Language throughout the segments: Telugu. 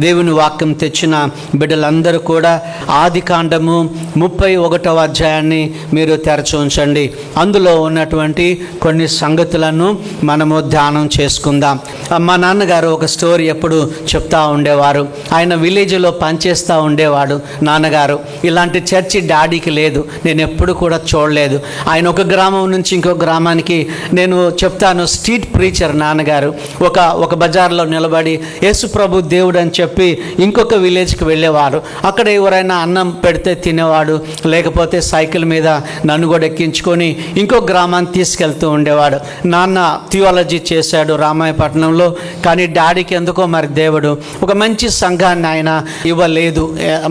దేవుని వాక్యం తెచ్చిన బిడ్డలందరూ కూడా ఆదికాండము 31వ అధ్యాయాన్ని మీరు తెరచి ఉంచండి. అందులో ఉన్నటువంటి కొన్ని సంగతులను మనము ధ్యానం చేసుకుందాం. మా నాన్నగారు ఒక స్టోరీ ఎప్పుడు చెప్తా ఉండేవారు. ఆయన విలేజ్లో పనిచేస్తూ ఉండేవాడు. నాన్నగారు ఇలాంటి చర్చి డాడీకి లేదు, నేను ఎప్పుడు కూడా చూడలేదు. ఆయన ఒక గ్రామం నుంచి ఇంకో గ్రామానికి, నేను చెప్తాను, స్ట్రీట్ ప్రీచర్ నాన్నగారు. ఒక బజార్లో నిలబడి యేసు ప్రభు దేవుడు అని చెప్పి ఇంకొక విలేజ్కి వెళ్ళేవారు. అక్కడ ఎవరైనా అన్నం పెడితే తినేవాడు, లేకపోతే సైకిల్ మీద నన్ను కూడా ఎక్కించుకొని ఇంకో గ్రామాన్ని తీసుకెళ్తూ ఉండేవాడు. నాన్న థియాలజీ చేశాడు రామాయపట్నంలో, కానీ డాడీకి ఎందుకో మరి దేవుడు ఒక మంచి సంఘాన్ని ఆయన ఇవ్వలేదు.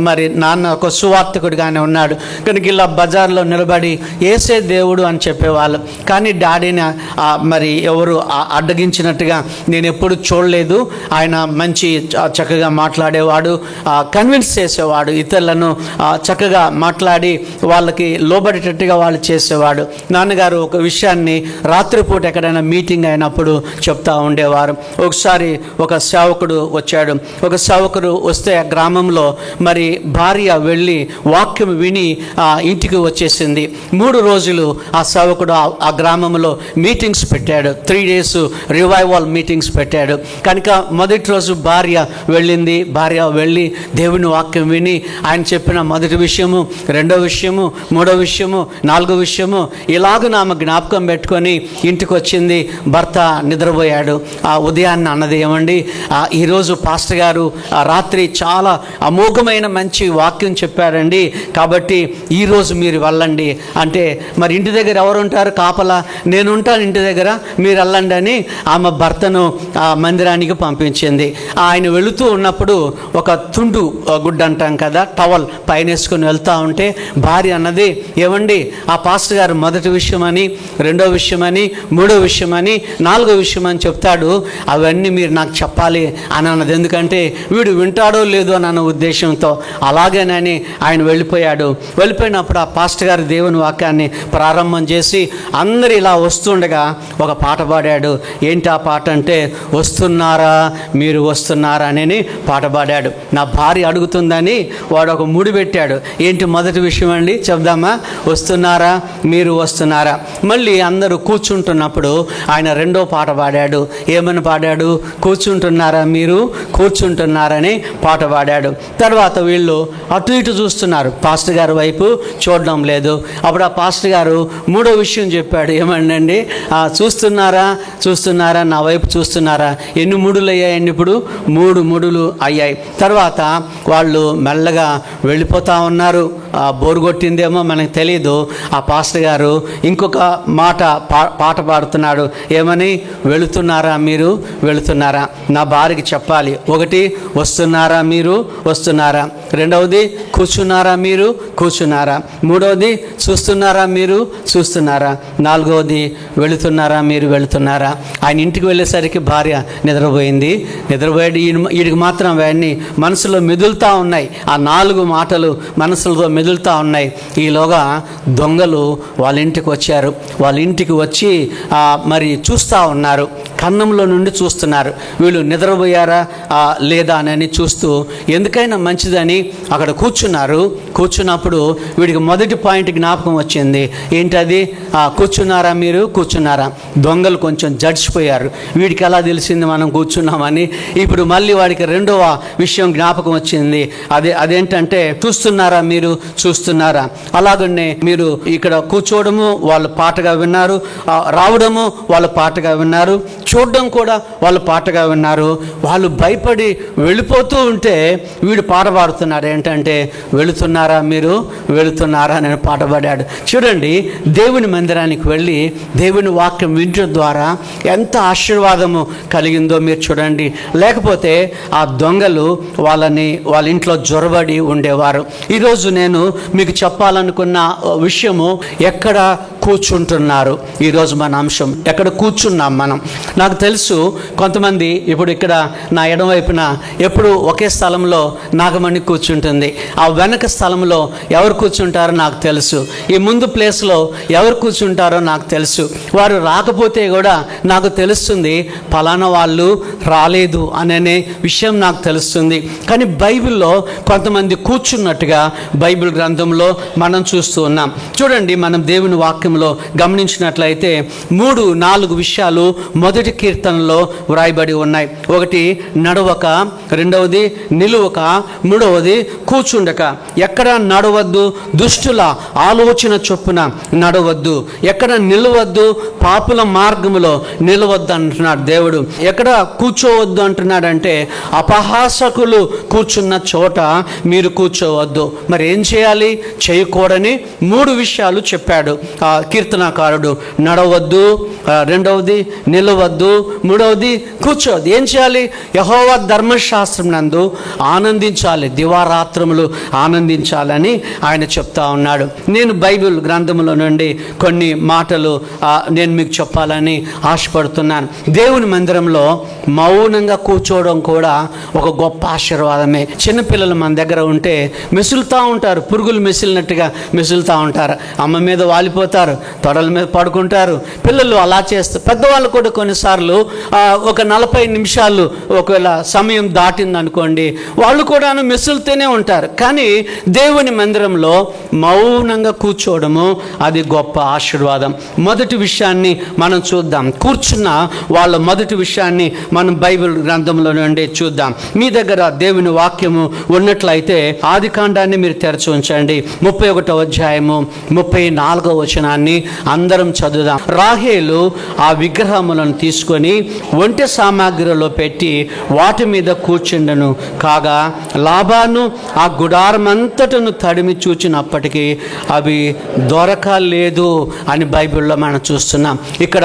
మరి నాన్న ఒక సువార్తికుడిగానే ఉన్నాడు కనుక ఇలా బజార్లో నిలబడి ఏసే దేవుడు అని చెప్పేవాళ్ళు. కానీ డాడీని మరి ఎవరు అడ్డగించినట్టుగా నేను ఎప్పుడు చూడలేదు. ఆయన మంచి చక్కగా మాట్లాడేవాడు, కన్విన్స్ చేసేవాడు, ఇతరులను చక్కగా మాట్లాడి వాళ్ళకి లోబడేటట్టుగా వాళ్ళు చేసేవాడు. నాన్నగారు ఒక విషయాన్ని రాత్రిపూట ఎక్కడైనా మీటింగ్ అయినప్పుడు చెప్తా ఉండేవారు. ఒకసారి ఒక సేవకుడు వచ్చాడు. ఒక సేవకుడు వస్తే ఆ గ్రామంలో మరి భార్య వెళ్ళి వాక్యం విని ఇంటికి వచ్చేసింది. 3 రోజులు ఆ సేవకుడు ఆ గ్రామంలో మీటింగ్స్ పెట్టాడు. 3 days రివైవల్ మీటింగ్స్ పెట్టాడు. కనుక మొదటి రోజు భార్య వెళ్ళింది. భార్య వెళ్ళి దేవుని వాక్యం విని ఆయన చెప్పిన మొదటి విషయము, 2వ విషయము, 3వ విషయము, 4వ విషయము ఇలాగ ఆమె జ్ఞాపకం పెట్టుకొని ఇంటికి వచ్చింది. భర్త నిద్రపోయాడు. ఆ ఉదయాన్ని అన్నది, ఏమండి ఈరోజు పాస్టర్ గారు రాత్రి చాలా అమోఘమైన మంచి వాక్యం చెప్పారండి, కాబట్టి ఈరోజు మీరు వెళ్ళండి అంటే, మరి ఇంటి దగ్గర ఎవరు ఉంటారు కాపలా? నేను ఉంటాను ఇంటి దగ్గర, మీరు వెళ్ళండి అని ఆమె భర్తను మందిరానికి పంపించింది. ఆయన వెళుతూ ఉన్నప్పుడు ఒక తుండు గుడ్డ అంటాం కదా, టవల్ పైన వేసుకొని వెళ్తూ ఉంటే భార్య అన్నది, ఏమండి ఆ పాస్టర్ గారు మొదటి విషయం అని, 2వ విషయం అని, 3వ విషయం అని, 4వ విషయం అని చెప్తాడు, అవన్నీ మీరు నాకు చెప్పాలి అని అన్నది. ఎందుకంటే వీడు వింటాడో లేదో అన్న ఉద్దేశంతో. అలాగేనని ఆయన వెళ్ళిపోయాడు. వెళ్ళిపోయినప్పుడు ఆ పాస్టర్ గారు దేవుని వాక్యాన్ని ప్రారంభం చేసి అందరు ఇలా వస్తుండగా ఒక పాట పాడాడు. ఏంటి ఆ పాట అంటే, వస్తున్నారా మీరు వస్తున్నారా అని పాట పాడాడు. నా భార్య అడుగుతుందని వాడు ఒక ముడి పెట్టాడు. ఏంటి మొదటి విషయం అండి చెప్దామా? వస్తున్నారా మీరు వస్తున్నారా. మళ్ళీ అందరూ కూర్చుంటున్నప్పుడు ఆయన 2వ పాట పాడాడు. ఏమని పాడాడు? కూర్చుంటున్నారా మీరు కూర్చుంటున్నారని పాట పాడాడు. తర్వాత వీళ్ళు అటు ఇటు చూస్తున్నారు, పాస్టర్ గారి వైపు చూడడం లేదు. అప్పుడు ఆ పాస్టర్ గారు 3వ విషయం చెప్పాడు. ఏమండి చూస్తున్నారా చూస్తున్నారా నా వైపు చూస్తున్నారా. ఎన్ని ముడులు అయ్యాయండి? ఇప్పుడు 3 ముడులు అయ్యాయి. తర్వాత వాళ్ళు మెల్లగా వెళ్ళిపోతూ ఉన్నారు. బోరు కొట్టిందేమో మనకు తెలీదు. ఆ పాస్టర్ గారు ఇంకొక మాట పాట పాడుతున్నాడు. ఏమని? వెళుతున్నారా మీరు వెళుతున్నారా. నా భార్యకి చెప్పాలి. 1 వస్తున్నారా మీరు వస్తున్నారా, 2వది కూర్చున్నారా మీరు కూర్చున్నారా, 3వది చూస్తున్నారా మీరు చూస్తున్నారా, 4వది వెళుతున్నారా మీరు వెళుతున్నారా. ఆయన ఇంటికి వెళ్ళేసరికి భార్య నిద్రపోయింది. నిద్రపోయాడు. వీడికి మాత్రం అవన్నీ మనసులో మెదులుతూ ఉన్నాయి. ఆ 4 మాటలు మనసులో మెదులుతూ ఉన్నాయి. ఈలోగా దొంగలు వాళ్ళ ఇంటికి వచ్చారు. వాళ్ళ ఇంటికి వచ్చి మరి చూస్తూ ఉన్నారు. కన్నంలో నుండి చూస్తున్నారు. వీళ్ళు నిద్రపోయారా లేదా అని చూస్తూ ఎందుకైనా మంచిదని అక్కడ కూర్చున్నారు. కూర్చున్నప్పుడు వీడికి మొదటి పాయింట్ జ్ఞాపకం వచ్చింది. ఏంటది? కూర్చున్నారా మీరు కూర్చున్నారా. దొంగలు కొంచెం జడ్జిపోయారు. వీడికి ఎలా తెలిసింది మనం కూర్చున్నామని. ఇప్పుడు మళ్ళీ వాడికి 2వ విషయం జ్ఞాపకం వచ్చింది. అదేంటంటే, చూస్తున్నారా మీరు చూస్తున్నారా. అలాగనే మీరు ఇక్కడ కూర్చోవడము వాళ్ళు పాటగా విన్నారు, రావడము వాళ్ళు పాటగా విన్నారు, చూడడం కూడా వాళ్ళు పాటగా విన్నారు. వాళ్ళు భయపడి వెళ్ళిపోతూ ఉంటే వీడు పాట పాడుతున్నాడు. ఏంటంటే, వెళుతున్నారా మీరు వెళుతున్నారా అని పాట పాడాడు. చూడండి, దేవుని మందిరానికి వెళ్ళి దేవుని వాక్యం వినడం ద్వారా ఎంత ఆశీర్వాదము కలిగిందో మీరు చూడండి. లేకపోతే ఆ దొంగలు వాళ్ళ ఇంట్లో జొరబడి ఉండేవారు. ఈరోజు నేను మీకు చెప్పాలనుకున్న విషయము, ఎక్కడ కూర్చుంటున్నారు. ఈరోజు మన అంశం, ఎక్కడ కూర్చున్నాం మనం. నాకు తెలుసు కొంతమంది ఇప్పుడు ఇక్కడ నా ఎడమవైపున ఎప్పుడు ఒకే స్థలంలో నాగమణి కూర్చుంటుంది. ఆ వెనక స్థలంలో ఎవరు కూర్చుంటారో నాకు తెలుసు. ఈ ముందు ప్లేస్లో ఎవరు కూర్చుంటారో నాకు తెలుసు. వారు రాకపోతే కూడా నాకు తెలుస్తుంది ఫలానా వాళ్ళు రాలేదు అనే విషయం నాకు తెలుస్తుంది. కానీ బైబిల్లో కొంతమంది కూర్చున్నట్టుగా బైబిల్ గ్రంథంలో మనం చూస్తూ ఉన్నాం. చూడండి, మనం దేవుని వాక్యంలో గమనించినట్లయితే 3-4 విషయాలు మొదటి కీర్తనలో వ్రాయబడి ఉన్నాయి. ఒకటి నడవక, రెండవది నిలువక, మూడవది కూర్చుండక. ఎక్కడ నడవద్దు? దుష్టుల ఆలోచన చొప్పున నడవద్దు. ఎక్కడ నిలవద్దు? పాపుల మార్గములో నిలవద్దు అంటున్నాడు దేవుడు. ఎక్కడ కూర్చోవద్దు అంటున్నాడంటే అపహాసకులు కూర్చున్న చోట మీరు కూర్చోవద్దు. మరి ఏం చేయాలి? చేయకూడని 3 విషయాలు చెప్పాడు ఆ కీర్తనాకారుడు. నడవద్దు, రెండవది నిలవద్దు, మూడవది కూర్చోవద్దు. ఏం చేయాలి? యెహోవా ధర్మశాస్త్రం నందు ఆనందించాలి, దివారాత్రములు ఆనందించాలని ఆయన చెప్తా ఉన్నాడు. నేను బైబిల్ గ్రంథంలో నుండి కొన్ని మాటలు నేను మీకు చెప్పాలని ఆశపడుతున్నాను. దేవుని మందిరంలో మౌనంగా కూర్చోవడం కూడా ఒక గొప్ప ఆశీర్వాదమే. చిన్నపిల్లలు మన దగ్గర ఉంటే మెసులుతూ ఉంటారు, పురుగులు మెసిలినట్టుగా మెసులుతూ ఉంటారు. అమ్మ మీద వాలిపోతారు, తొడల మీద పడుకుంటారు. పిల్లలు అలా చేస్తారు. పెద్దవాళ్ళు కూడా కొన్నిసార్లు ఒక 40 నిమిషాలు ఒకవేళ సమయం దాటింది అనుకోండి, వాళ్ళు కూడా మెసులుతూనే ఉంటారు. కానీ దేవుని మందిరంలో మౌనంగా కూర్చోవడము అది గొప్ప ఆశీర్వాదం. మొదటి విషయాన్ని మనం చూద్దాం. కూర్చున్న వాళ్ళ మొదటి విషయాన్ని మనం బైబిల్ గ్రంథంలో నుండి చూద్దాం. మీ దగ్గర దేవుని వాక్యము ఉన్నట్లయితే ఆదికాండాన్ని మీరు తెరచి ఉంచండి. 31వ అధ్యాయము 34వ వచనాన్ని అందరం చదువుదాం. రాహేలు ఆ విగ్రహములను తీసుకొని ఒంటె సామాగ్రిలో పెట్టి వాటి మీద కూర్చుండెను. కాగా లాబాను ఆ గుడారమంతటను తడిమి చూచినప్పటికీ అవి దొరకలేదు అని బైబిల్లో మనం చూస్తున్నాం. ఇక్కడ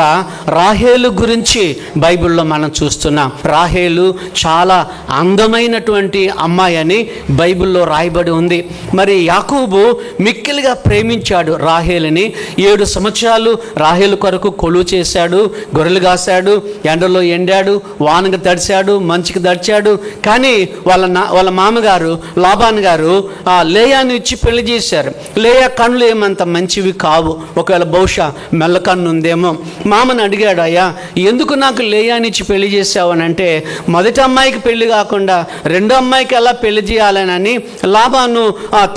రాహేలు గురించి బైబిల్లో మనం చూస్తున్నాం. రాహేలు చాలా అందమైనటువంటి అమ్మాయి అని బైబిల్లో రాయబడి ఉంది. మరి యాకోబు మిక్కిలిగా ప్రేమించాడు రాహేలుని. 7 సంవత్సరాలు రాహేలు కొరకు కొలువు చేశాడు, గొర్రెలు కాశాడు, ఎండలో ఎండాడు, వానకు తడిచాడు, మంచుకి తడిచాడు. కానీ వాళ్ళ మామగారు లాబాన్ గారు లేయాను ఇచ్చి పెళ్లి చేశారు. లేయా కన్నులు ఏమంత మంచివి కావు, ఒకవేళ బహుశా మెల్లకన్ను ఉందేమో. మామని అడిగాడు, అయ్యా ఎందుకు నాకు లేయానిచ్చి పెళ్లి చేసావు అని అంటే, మొదటి అమ్మాయికి పెళ్లి కాకుండా రెండో అమ్మాయికి ఎలా పెళ్లి చేయాలని లాబాను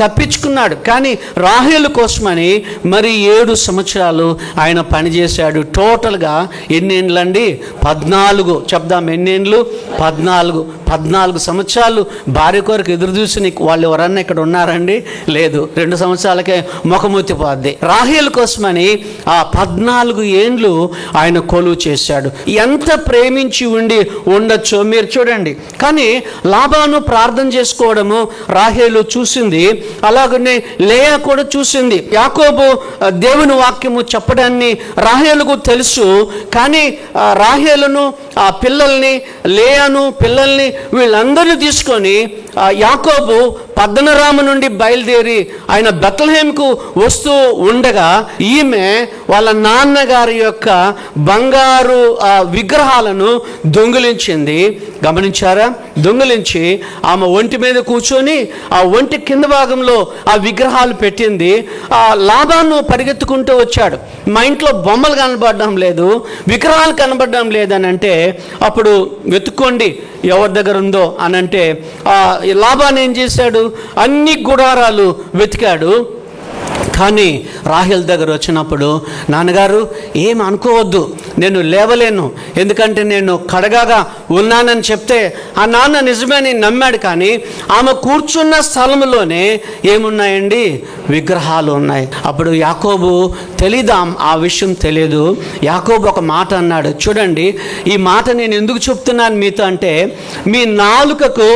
తప్పించుకున్నాడు. కానీ రాహేలు కోసమని మరి 7 సంవత్సరాలు ఆయన పనిచేశాడు. టోటల్గా ఎన్నేండ్లండి? 14. చెప్దాం, ఎన్నేండ్లు? 14 సంవత్సరాలు భార్య కొరకు ఎదురు చూసి వాళ్ళు ఎవరన్నా ఇక్కడ ఉన్నారండి? లేదు. 2 సంవత్సరాలకే ముఖమూతిపోద్ది. రాహేలు కోసమని 14 ఏండ్లు ఆయన కొలువు చేశాడు. ఎంత ప్రేమించి ఉండొచ్చో మీరు చూడండి. కానీ లాబాను ప్రార్థన చేసుకోవడము రాహేలు చూసింది, అలాగనే లేయా కూడా చూసింది. యాకోబు దేవుని వాక్యము చెప్పడాన్ని రాహేలుకు తెలుసు. కానీ రాహేలును ఆ పిల్లల్ని, లేయాను పిల్లల్ని, వీళ్ళందరినీ తీసుకొని యాకోబు పద్దనరాము నుండి బయలుదేరి ఆయన బెత్లెహేముకు వస్తూ ఉండగా ఈమె వాళ్ళ నాన్నగారి యొక్క బంగారు విగ్రహాలను దొంగిలించింది. గమనించారా? దొంగిలించి ఆమె ఒంటి మీద కూర్చొని ఆ ఒంటి కింద భాగంలో ఆ విగ్రహాలు పెట్టింది. ఆ లాబాను పరిగెత్తుకుంటూ వచ్చాడు. మా ఇంట్లో బొమ్మలు కనబడడం లేదు, విగ్రహాలు కనబడడం లేదని అంటే, అప్పుడు వెతుక్కోండి ఎవరి దగ్గర ఉందో అని అంటే, లాబాను ఏం చేశాడు? అన్ని గుడారాలు వెతికాడు. కానీ రాహేల్ దగ్గర వచ్చినప్పుడు, నాన్నగారు ఏం అనుకోవద్దు, నేను లేవలేను, ఎందుకంటే నేను కడగాగా ఉన్నానని చెప్తే ఆ నాన్న నిజమని నమ్మాడు. కానీ ఆమె కూర్చున్న స్థలంలోనే ఏమున్నాయండి? విగ్రహాలు ఉన్నాయి. అప్పుడు యాకోబు తెలీదు, ఆ విషయం తెలియదు. యాకోబు ఒక మాట అన్నాడు. చూడండి, ఈ మాట నేను ఎందుకు చెప్తున్నాను మీతో అంటే, మీ నాలుకకు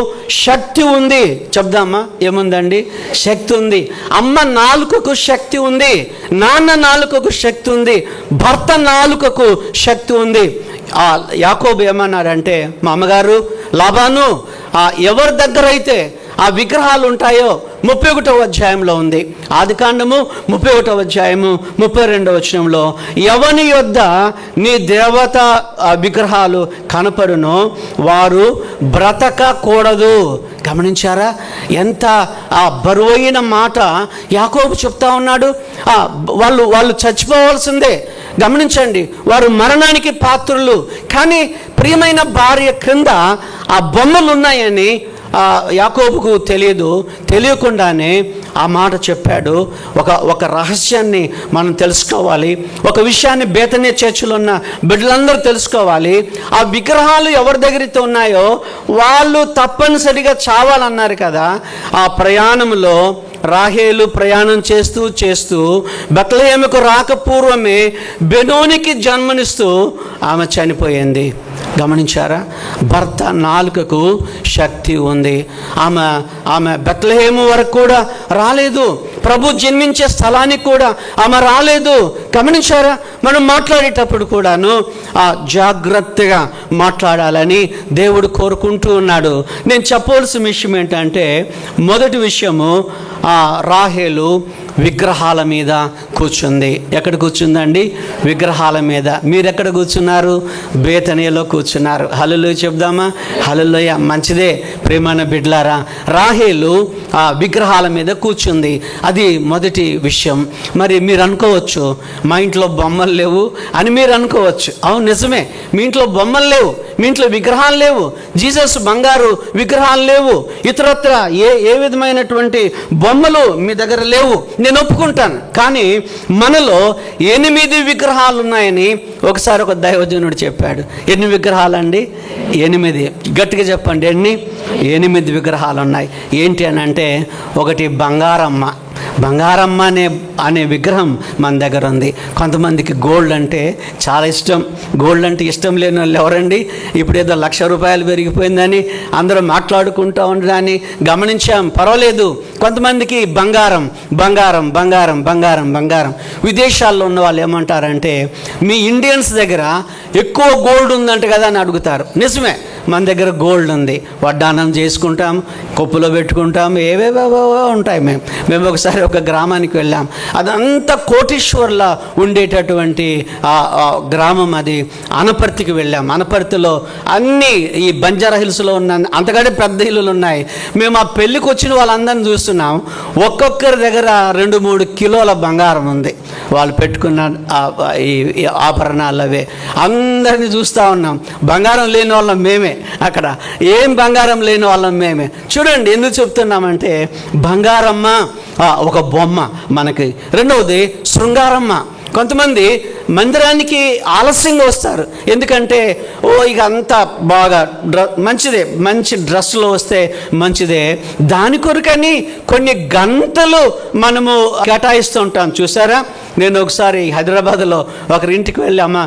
శక్తి ఉంది. చెప్దామా? ఏముందండి? శక్తి ఉంది. అమ్మ నాలుకకు శక్తి ఉంది, నాన్న నాలుకకు శక్తి ఉంది, భర్త నాలుకకు శక్తి ఉంది. యాకోబు ఏమన్నాడంటే, మా అమ్మగారు లాబాను ఎవరి దగ్గర అయితే ఆ విగ్రహాలు ఉంటాయో 31వ అధ్యాయంలో ఉంది. ఆదికాండము 31వ అధ్యాయము 32వ వచనంలో, ఎవని యొద్ద నీ దేవత విగ్రహాలు కనపడునో వారు బ్రతకకూడదు. గమనించారా? ఎంత బరువైన మాట యాకోబు చెప్తా ఉన్నాడు. వాళ్ళు చచ్చిపోవాల్సిందే. గమనించండి, వారు మరణానికి పాత్రులు. కానీ ప్రియమైన భార్య క్రింద ఆ బొమ్మలు ఉన్నాయని యాకోబుకు తెలియకుండానే ఆ మాట చెప్పాడు. ఒక రహస్యాన్ని మనం తెలుసుకోవాలి. ఒక విషయాన్ని బేతనియ చర్చిలో ఉన్న బిడ్డలందరూ తెలుసుకోవాలి. ఆ విగ్రహాలు ఎవరి దగ్గరైతే ఉన్నాయో వాళ్ళు తప్పనిసరిగా చావాలన్నారు కదా. ఆ ప్రయాణంలో రాహేలు ప్రయాణం చేస్తూ బెత్లెహేముకు రాకపూర్వమే బెనోనికి జన్మనిస్తూ ఆమె చనిపోయింది. గమనించారా? భర్త నాలుకకు శక్తి ఉంది. ఆమె బెత్లెహేము వరకు కూడా రాలేదు. ప్రభు జన్మించే స్థలానికి కూడా ఆమె రాలేదు. గమనించారా? మనం మాట్లాడేటప్పుడు కూడాను జాగ్రత్తగా మాట్లాడాలని దేవుడు కోరుకుంటూ ఉన్నాడు. నేను చెప్పవలసిన విషయం ఏంటంటే, మొదటి విషయము రాహేలు విగ్రహాల మీద కూర్చుంది. ఎక్కడ కూర్చుందండి? విగ్రహాల మీద. మీరు ఎక్కడ కూర్చున్నారు? బేతనియలో కూర్చున్నారు. హల్లెలూయా చెప్దామా? హల్లెలూయా. మంచిదే ప్రియమైన బిడ్డలారా. రాహేలు విగ్రహాల మీద కూర్చుంది. అది మొదటి విషయం. మరి మీరు అనుకోవచ్చు, మా ఇంట్లో బొమ్మలు లేవు అని మీరు అనుకోవచ్చు. అవును, నిజమే. మీ ఇంట్లో బొమ్మలు లేవు, మీ ఇంట్లో విగ్రహాలు లేవు, జీసస్ బంగారు విగ్రహాలు లేవు, ఇతరత్ర ఏ విధమైనటువంటి బొమ్మలు మీ దగ్గర లేవు, నేను ఒప్పుకుంటాను. కానీ మనలో 8 విగ్రహాలు ఉన్నాయని ఒకసారి ఒక దైవజనుడు చెప్పాడు. ఎన్ని విగ్రహాలండి? 8. గట్టిగా చెప్పండి, 8 విగ్రహాలు ఉన్నాయి. ఏంటి అని అంటే, ఒకటి బంగారమ్మ అనే విగ్రహం మన దగ్గర ఉంది. కొంతమందికి గోల్డ్ అంటే చాలా ఇష్టం. గోల్డ్ అంటే ఇష్టం లేని వాళ్ళు ఎవరండి? ఇప్పుడు ఏదో ₹1,00,000 పెరిగిపోయిందని అందరూ మాట్లాడుకుంటూ ఉండడాన్ని గమనించాం. పర్వాలేదు. కొంతమందికి బంగారం. విదేశాల్లో ఉన్న వాళ్ళు ఏమంటారంటే, మీ ఇండియన్స్ దగ్గర ఎక్కువ గోల్డ్ ఉందంట కదా అని అడుగుతారు. నిజమే, మన దగ్గర గోల్డ్ ఉంది. వడ్డానం చేసుకుంటాం, కొప్పులో పెట్టుకుంటాం, ఏవేవో ఉంటాయి. మేము ఒకసారి ఒక గ్రామానికి వెళ్ళాం. అదంతా కోటీశ్వర్ల ఉండేటటువంటి గ్రామం. అది అనపర్తికి వెళ్ళాం. అనపర్తిలో అన్నీ ఈ బంజారా హిల్స్లో ఉన్న అంతకంటే పెద్ద ఇల్లులు ఉన్నాయి. మేము ఆ పెళ్ళికి వచ్చిన వాళ్ళందరినీ చూస్తున్నాం. ఒక్కొక్కరి దగ్గర 2-3 కిలోల బంగారం ఉంది. వాళ్ళు పెట్టుకున్న ఈ ఆభరణాలు అవే. అందరినీ చూస్తూ ఉన్నాం. బంగారం లేని వాళ్ళం మేమే. అక్కడ ఏం బంగారం లేని వాళ్ళం మేమే. చూడండి, ఎందుకు చెప్తున్నామంటే, బంగారమ్మ ఒక బొమ్మ మనకి. రెండవది శృంగారమ్మ. కొంతమంది మందిరానికి ఆలస్యంగా వస్తారు. ఎందుకంటే ఇక అంతా బాగా మంచిదే, మంచి డ్రెస్సులో వస్తే మంచిదే. దాని కొరకని కొన్ని గంటలు మనము కేటాయిస్తూ ఉంటాం. చూసారా? నేను ఒకసారి హైదరాబాద్లో ఒకరింటికి వెళ్ళామా,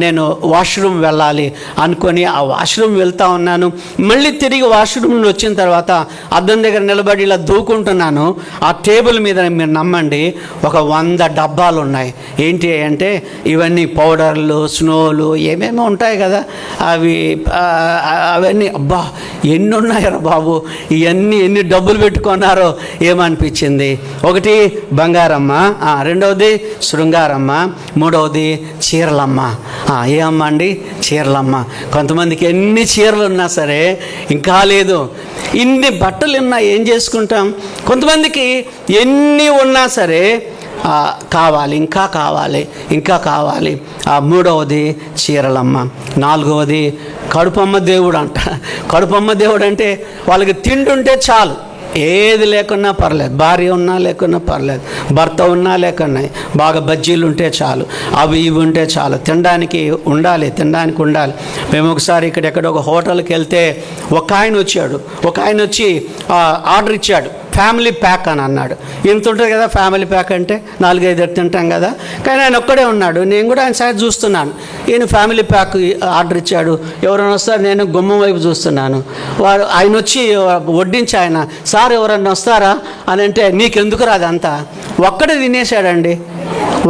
నేను వాష్రూమ్ వెళ్ళాలి అనుకొని ఆ వాష్రూమ్ వెళ్తా ఉన్నాను. మళ్ళీ తిరిగి వాష్రూమ్ వచ్చిన తర్వాత అద్దం దగ్గర నిలబడి ఇలా దూకుంటున్నాను. ఆ టేబుల్ మీద మీరు నమ్మండి, ఒక 100 డబ్బాలు ఉన్నాయి. ఏంటి అంటే, ఇవన్నీ పౌడర్లు, స్నోలు, ఏమేమో ఉంటాయి కదా, అవన్నీ. అబ్బా, ఎన్ని ఉన్నాయో బాబు, ఇవన్నీ ఎన్ని డబ్బులు పెట్టుకున్నారో ఏమనిపించింది. ఒకటి బంగారమ్మ, రెండవది శృంగారమ్మ, మూడవది చీరలమ్మ. ఏ అమ్మ అండి? చీరలమ్మ. కొంతమందికి ఎన్ని చీరలు ఉన్నా సరే ఇంకా లేదు. ఇన్ని బట్టలు ఉన్నా ఏం చేసుకుంటాం? కొంతమందికి ఎన్ని ఉన్నా సరే కావాలి, ఇంకా కావాలి. మూడవది చీరలమ్మ. నాలుగవది కడుపమ్మ దేవుడు అంట. కడుపమ్మ దేవుడు అంటే వాళ్ళకి తిండి ఉంటే చాలు, ఏది లేకున్నా పర్లేదు, భార్య ఉన్నా లేకున్నా పర్లేదు, భర్త ఉన్నా లేకున్నా, బాగా బజ్జీలు ఉంటే చాలు, అవి ఇవి ఉంటే చాలు, తినడానికి ఉండాలి. మేము ఒకసారి ఎక్కడో ఒక హోటల్కి వెళ్తే ఒక ఆయన వచ్చి ఆర్డర్ ఇచ్చాడు. ఫ్యామిలీ ప్యాక్ అని అన్నాడు. ఇంత ఉంటుంది కదా ఫ్యామిలీ ప్యాక్ అంటే, 4-5 తింటాం కదా. కానీ ఆయన ఒక్కడే ఉన్నాడు. నేను కూడా ఆయన సైడ్ చూస్తున్నాను. ఈయన ఫ్యామిలీ ప్యాక్ ఆర్డర్ ఇచ్చాడు. ఎవరైనా వస్తారు, నేను గుమ్మం వైపు చూస్తున్నాను. ఆయన వచ్చి వడ్డించి, ఆయన సార్ ఎవరన్నా వస్తారా అని అంటే, నీకెందుకు రాదంతా, ఒక్కడే తినేసాడండి.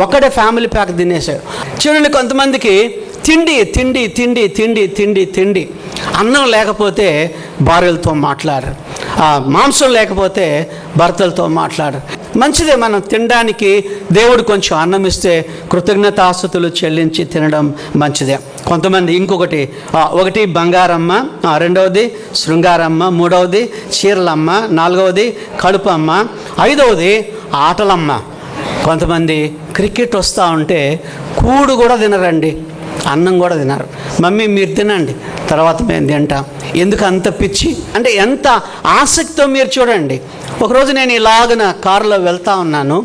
ఒక్కడే ఫ్యామిలీ ప్యాక్ తినేసాడు. చూడండి, కొంతమందికి తిండి. అన్నం లేకపోతే భార్యలతో మాట్లాడరు. మాంసం లేకపోతే భర్తలతో మాట్లాడరు. మంచిదే, మనం తినడానికి దేవుడు కొంచెం అన్నం ఇస్తే కృతజ్ఞతాస్తుతులు చెల్లించి తినడం మంచిదే. కొంతమంది ఇంకొకటి, ఒకటి బంగారమ్మ, రెండవది శృంగారమ్మ, మూడవది చీరలమ్మ, నాలుగవది కడుపమ్మ, ఐదవది ఆటలమ్మ. కొంతమంది క్రికెట్ వస్తూ ఉంటే కూడు కూడా తినరండి, అన్నం కూడా తినరు. మమ్మీ మీరు తినండి, తర్వాత మేము తింటాం. ఎందుకు అంత పిచ్చి అంటే ఎంత ఆసక్తితో మీరు చూడండి. ఒకరోజు నేను ఇలాగన కారులో వెళ్తా ఉన్నాను,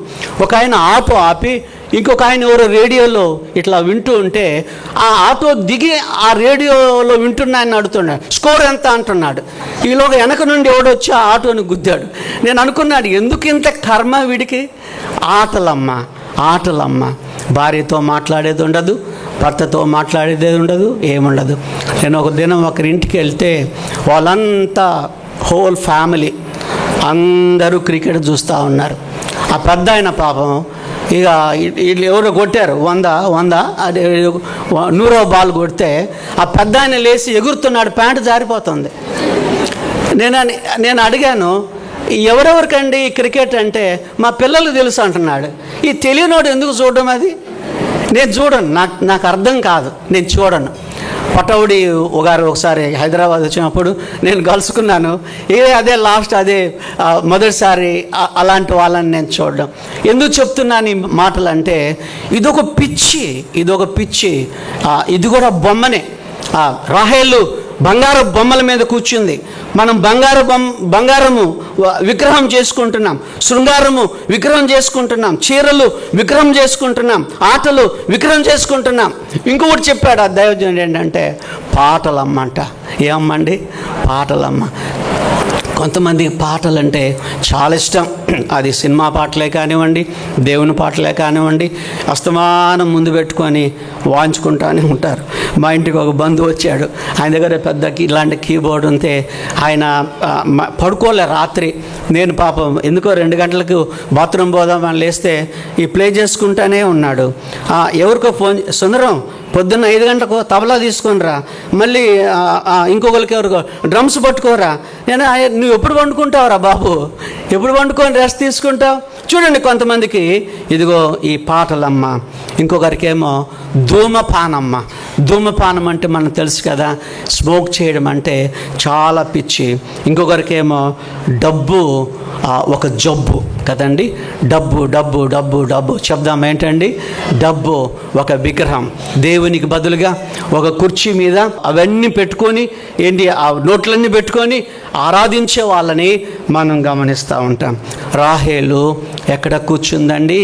ఒక ఆయన ఆటో ఆపి ఇంకొక ఆయన ఎవరో రేడియోలో ఇట్లా వింటూ ఉంటే ఆ ఆటో దిగి ఆ రేడియోలో వింటున్నాయని అడుగుతున్నాడు, స్కోర్ ఎంత అంటున్నాడు. ఈలోగా వెనక నుండి ఎవడొచ్చి ఆ ఆటోని గుద్దాడు. నేను అనుకున్నాడు, ఎందుకు ఇంత కర్మ వీడికి. ఆటలమ్మ, ఆటలమ్మ. భార్యతో మాట్లాడేది ఉండదు, భర్తతో మాట్లాడేది ఉండదు, ఏముండదు. నేను ఒక దినం ఒకరింటికి వెళ్తే వాళ్ళంతా హోల్ ఫ్యామిలీ అందరూ క్రికెట్ చూస్తూ ఉన్నారు. ఆ పెద్ద ఆయన పాపం ఇక వీళ్ళు ఎవరో కొట్టారు 100 అదే 100వ బాల్ కొడితే ఆ పెద్ద ఆయన లేచి ఎగురుతున్నాడు, ప్యాంటు జారిపోతుంది. నేను అడిగాను, ఎవరెవరికండి క్రికెట్ అంటే మా పిల్లలు తెలుసు అంటున్నాడు. ఈ తెలియనోడు ఎందుకు చూడడం? అది నేను చూడను, నాకు అర్థం కాదు, నేను చూడను. పటౌడి గారు ఒకసారి హైదరాబాద్ వచ్చినప్పుడు నేను కలుసుకున్నాను. అదే లాస్ట్, అదే మొదటిసారి అలాంటి వాళ్ళని నేను చూడడం. ఎందుకు చెప్తున్నాను ఈ మాటలు అంటే ఇదొక పిచ్చి, ఇది కూడా బొమ్మనే. రాహేలు బంగారు బొమ్మల మీద కూర్చుంది. మనం బంగారము విగ్రహం చేసుకుంటున్నాం, శృంగారము విగ్రహం చేసుకుంటున్నాం, చీరలు విగ్రహం చేసుకుంటున్నాం, ఆటలు విగ్రహం చేసుకుంటున్నాం. ఇంకొకటి చెప్పాడు ఆ దైవజనుడు ఏంటంటే పాటలమ్మ అంట. ఏమమ్మండి? పాటలమ్మ. కొంతమంది పాటలంటే చాలా ఇష్టం. అది సినిమా పాటలే కానివ్వండి, దేవుని పాటలే కానివ్వండి, అస్తమానం ముందు పెట్టుకొని వాయించుకుంటానే ఉంటారు. మా ఇంటికి ఒక బంధువు వచ్చాడు, ఆయన దగ్గర పెద్ద ఇలాంటి కీబోర్డ్ ఉంటే ఆయన పడుకోలే రాత్రి. నేను పాపం ఎందుకో 2 గంటలకు బాత్రూమ్ పోదామని లేస్తే ఈ ప్లే చేసుకుంటానే ఉన్నాడు. ఎవరికో ఫోన్, సుందరం పొద్దున్న 5 గంటలకు తబలా తీసుకొని రా, మళ్ళీ ఇంకొకరికి ఎవరికో డ్రమ్స్ పట్టుకోరా. నువ్వు ఎప్పుడు వండుకుంటావురా బాబు, ఎప్పుడు వండుకొని రెస్ట్ తీసుకుంటావు? చూడండి, కొంతమందికి ఇదిగో ఈ పాటలమ్మ, ఇంకొకరికేమో ధూమపానమ్మ. ధూమపానం అంటే మనకు తెలుసు కదా, స్మోక్ చేయడం అంటే చాలా పిచ్చి. ఇంకొకరికేమో డబ్బు ఒక జబ్బు కదండి. డబ్బు డబ్బు డబ్బు డబ్బు చెప్దాం ఏంటండి? డబ్బు ఒక విగ్రహం. దేవునికి బదులుగా ఒక కుర్చీ మీద అవన్నీ పెట్టుకొని ఆ నోట్లన్నీ పెట్టుకొని ఆరాధించే వాళ్ళని మనం గమనిస్తూ ఉంటాం. రాహేలు ఎక్కడ కూర్చుందండి?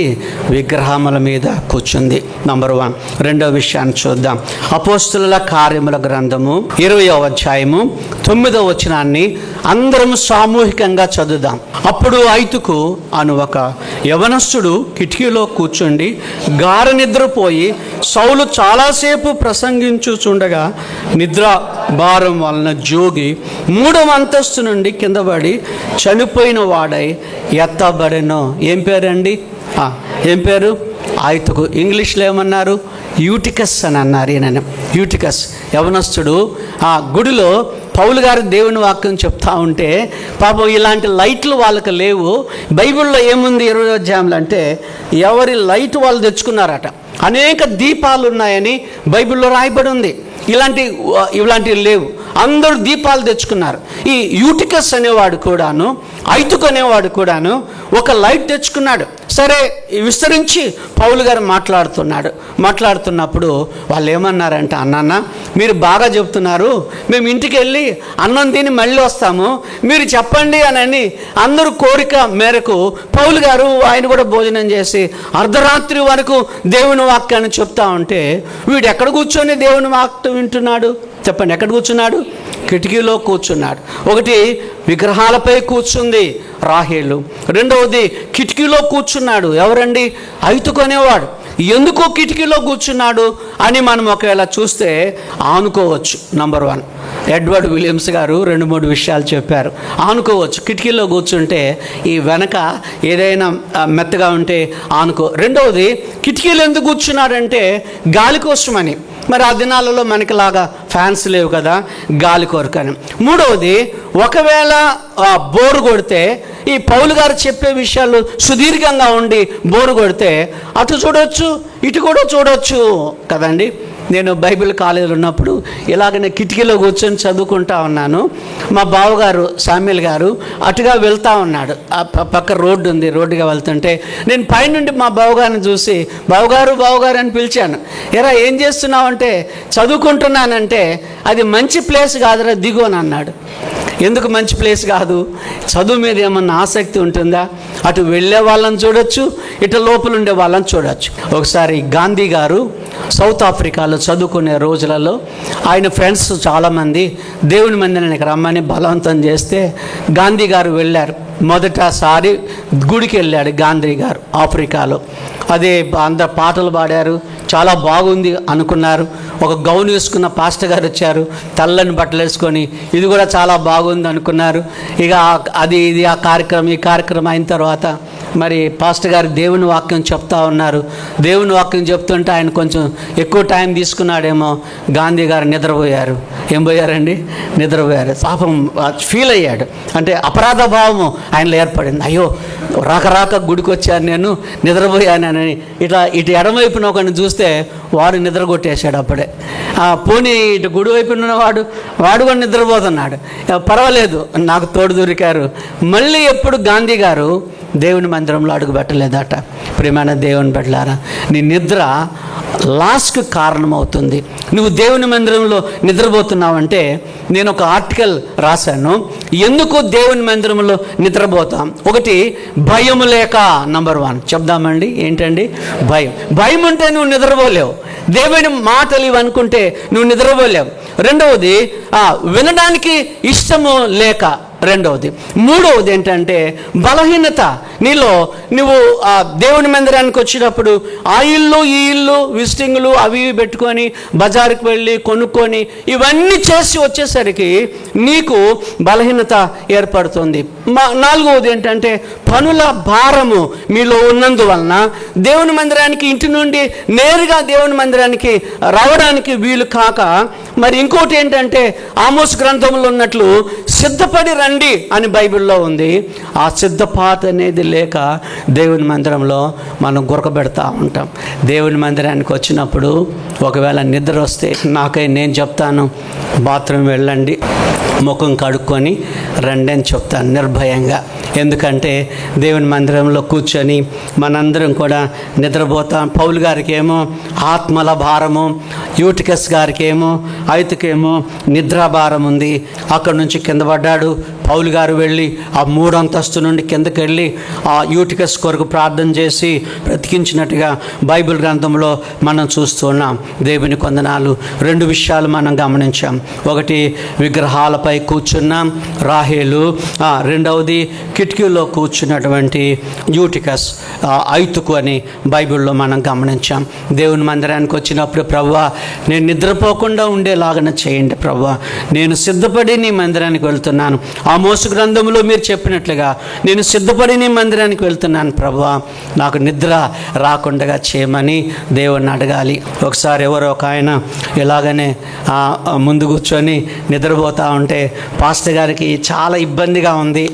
విగ్రహముల మీద కూర్చుంది. నంబర్ 1. రెండవ విషయాన్ని చూద్దాం. అపోస్తుల కార్యముల గ్రంథము 20వ అధ్యాయము 9వ వచనాన్ని అందరం సామూహికంగా చదువుదాం. అప్పుడు ఐతుకు అను ఒక యవనస్తుడు కిటికీలో కూర్చుండి గాఢ నిద్రపోయి సౌలు చాలాసేపు ప్రసంగించుచుండగా నిద్ర భారం వలన జోగి 3వ అంతస్తు నుండి కింద పడి చనిపోయిన వాడై ఎత్తబడెను. ఏం పేరండి? ఏం పేరు? ఐతుకు. ఇంగ్లీష్లో ఏమన్నారు? యూటికస్ అని అన్నారు. ఈయన యూటికస్ యవనస్తుడు ఆ గుడిలో పౌలు గారు దేవుని వాక్యం చెప్తా ఉంటే పాపం ఇలాంటి లైట్లు వాళ్ళకి లేవు. బైబిల్లో ఏముంది 20వ అధ్యాయంలో అంటే ఎవరి లైట్ వాళ్ళు తెచ్చుకున్నారట. అనేక దీపాలు ఉన్నాయని బైబిల్లో రాయబడి ఉంది. ఇలాంటివి లేవు, అందరూ దీపాలు తెచ్చుకున్నారు. ఈ యూటికస్ అనేవాడు కూడాను, ఐతుకు అనేవాడు కూడాను ఒక లైట్ తెచ్చుకున్నాడు. సరే, విస్తరించి పౌలు గారు మాట్లాడుతున్నప్పుడు వాళ్ళు ఏమన్నారంటే, అన్న మీరు బాగా చెప్తున్నారు, మేము ఇంటికి వెళ్ళి అన్నం తిని మళ్ళీ వస్తాము, మీరు చెప్పండి అని అందరూ కోరిక మేరకు పౌలు గారు ఆయన కూడా భోజనం చేసి అర్ధరాత్రి వరకు దేవుని వాక్యాన్ని చెప్తా ఉంటే వీడు ఎక్కడ కూర్చొని దేవుని వాక్యం వింటున్నాడు? చెప్పండి, ఎక్కడ కూర్చున్నాడు? కిటికీలో కూర్చున్నాడు. ఒకటి విగ్రహాలపై కూర్చుంది రాహేలు, రెండవది కిటికీలో కూర్చున్నాడు. ఎవరండి? ఐతుకొనేవాడు. ఎందుకో కిటికీలో కూర్చున్నాడు అని మనం ఒకవేళ చూస్తే ఆనుకోవచ్చు. నంబర్ 1, ఎడ్వర్డ్ విలియమ్స్ గారు 2-3 విషయాలు చెప్పారు. ఆనుకోవచ్చు, కిటికీలో కూర్చుంటే ఈ వెనక ఏదైనా మెత్తగా ఉంటే ఆనుకో. రెండవది, కిటికీలో ఎందుకు కూర్చున్నాడంటే గాలి కోసమని. మరి ఆ దినాలలో మనకిలాగా ఫ్యాన్స్ లేవు కదా, గాలి కొరకని. మూడవది, ఒకవేళ బోరు కొడితే, ఈ పౌలు గారు చెప్పే విషయాలు సుదీర్ఘంగా ఉండి బోరు కొడితే అటు చూడొచ్చు, ఇటు కూడా చూడొచ్చు కదండి. నేను బైబిల్ కాలేజీలో ఉన్నప్పుడు ఇలాగనే కిటికీలో కూర్చొని చదువుకుంటా ఉన్నాను. మా బావగారు శామ్యుల్ గారు అటుగా వెళ్తూ ఉన్నాడు. ఆ పక్క రోడ్డు ఉంది, రోడ్డుగా వెళ్తుంటే నేను పైనుండి మా బావగారిని చూసి బావగారు అని పిలిచాను. ఎరా ఏం చేస్తున్నావు అంటే, చదువుకుంటున్నానంటే, అది మంచి ప్లేస్ కాదురా, దిగు అని అన్నాడు. ఎందుకు మంచి ప్లేస్ కాదు? చదువు మీద ఏమన్నా ఆసక్తి ఉంటుందా? అటు వెళ్ళే వాళ్ళని చూడొచ్చు, ఇటు లోపల ఉండే వాళ్ళని చూడొచ్చు. ఒకసారి గాంధీ గారు సౌత్ ఆఫ్రికాలో చదువుకునే రోజులలో ఆయన ఫ్రెండ్స్ చాలామంది దేవుని మందిరానికి రమ్మని బలవంతం చేస్తే గాంధీ గారు వెళ్ళారు. మొదటిసారి గుడికి వెళ్ళాడు గాంధీ గారు ఆఫ్రికాలో. అదే అందరు పాటలు పాడారు, చాలా బాగుంది అనుకున్నారు. ఒక గౌన్ వేసుకున్న పాస్టర్ గారు వచ్చారు, తెల్లని బట్టలు వేసుకొని, ఇది కూడా చాలా బాగుంది అనుకున్నారు. ఇక ఇది ఆ కార్యక్రమం, ఈ కార్యక్రమం అయిన తర్వాత మరి పాస్టర్ గారు దేవుని వాక్యం చెప్తా ఉన్నారు. దేవుని వాక్యం చెప్తుంటే ఆయన కొంచెం ఎక్కువ టైం తీసుకున్నాడేమో, గాంధీ గారు నిద్రపోయారు. ఏం పోయారండి? నిద్రపోయారు. పాపం ఫీల్ అయ్యాడు, అంటే అపరాధ భావము ఆయనలో ఏర్పడింది. అయ్యో రాక గుడికి వచ్చాను, నేను నిద్రపోయానని. ఇటు ఎడమవైపున ఒకరిని చూస్తే వాడు నిద్ర కొట్టేశాడు. అప్పుడే పోనీ ఇటు గుడి వైపున వాడు కూడా నిద్రపోతున్నాడు. పర్వాలేదు, నాకు తోడు దొరికారు. మళ్ళీ ఎప్పుడు గాంధీ గారు దేవుని మందిరంలో అడుగు పెట్టలేదట. ప్రియమైన దేవుని బిడ్డలారా, నీ నిద్ర లాస్కు కారణమవుతుంది. నువ్వు దేవుని మందిరంలో నిద్రపోతున్నావంటే, నేను ఒక ఆర్టికల్ రాశాను, ఎందుకు దేవుని మందిరంలో నిద్రపోతాం. ఒకటి, భయము లేక. నంబర్ 1 చెప్దామండి. ఏంటండి? భయం ఉంటే నువ్వు నిద్రపోలేవు. దేవుని మాటలు ఇవి అనుకుంటే నువ్వు నిద్రపోలేవు. రెండవది, వినడానికి ఇష్టము లేక. రెండవది. మూడవది ఏంటంటే బలహీనత. నీలో నువ్వు దేవుని మందిరానికి వచ్చినప్పుడు ఆ ఇల్లు ఈ ఇల్లు విజిటింగ్లు అవి పెట్టుకొని బజారుకి వెళ్ళి కొనుక్కొని ఇవన్నీ చేసి వచ్చేసరికి నీకు బలహీనత ఏర్పడుతుంది. నాలుగవది ఏంటంటే పనుల భారము మీలో ఉన్నందువలన దేవుని మందిరానికి ఇంటి నుండి నేరుగా దేవుని మందిరానికి రావడానికి వీలు కాక, మరి ఇంకోటి ఏంటంటే ఆమోస్ గ్రంథంలో ఉన్నట్లు సిద్ధపడి రండి అని బైబిల్లో ఉంది. ఆ సిద్ధపాటు అనేది లేక దేవుని మందిరంలో మనం గురకబెడతా ఉంటాం. దేవుని మందిరానికి వచ్చినప్పుడు ఒకవేళ నిద్ర వస్తే, నేను చెప్తాను, బాత్రూమ్ వెళ్ళండి, ముఖం కడుక్కొని రండి అని చెప్తాను నిర్భయంగా. ఎందుకంటే దేవుని మందిరంలో కూర్చొని మనందరం కూడా నిద్రపోతాం. పౌలు గారికి ఏమో ఆత్మల భారము, యూటికస్ గారికి ఏమో ఐతుకేమో నిద్రాభారం ఉంది. అక్కడి నుంచి కింద పడ్డాడు. పౌలు గారు వెళ్ళి ఆ 3వ అంతస్తు నుండి కిందకి వెళ్ళి ఆ యూటికస్ కొరకు ప్రార్థన చేసి బ్రతికించినట్టుగా బైబిల్ గ్రంథంలో మనం చూస్తున్నాం. దేవుని కొందనాలు. 2 విషయాలు మనం గమనించాం. ఒకటి, విగ్రహాలపై కూర్చున్నాం రాహేలు. రెండవది, కిటికీలో కూర్చున్నటువంటి యూటికస్ ఐతుకు అని బైబిల్లో మనం గమనించాం. దేవుని మందిరానికి వచ్చినప్పుడు, ప్రభువా నేను నిద్రపోకుండా ఉండేలాగా చేయండి ప్రభువా, నేను సిద్ధపడి నీ మందిరానికి వెళ్తున్నాను. ఆమోసు గ్రంథంలో మీరు చెప్పినట్లుగా నేను సిద్ధపడి నీ మందిరానికి వెళ్తున్నాను ప్రభువా, నాకు నిద్ర రాకుండా చేయమని దేవుణ్ణి అడగాలి. ఒకసారి ఎవరో ఒక ఆయన ఇలాగనే ముందు కూర్చొని నిద్రపోతూ ఉంటే పాస్టర్ గారికి చాలా ఇబ్బందిగా ఉంది.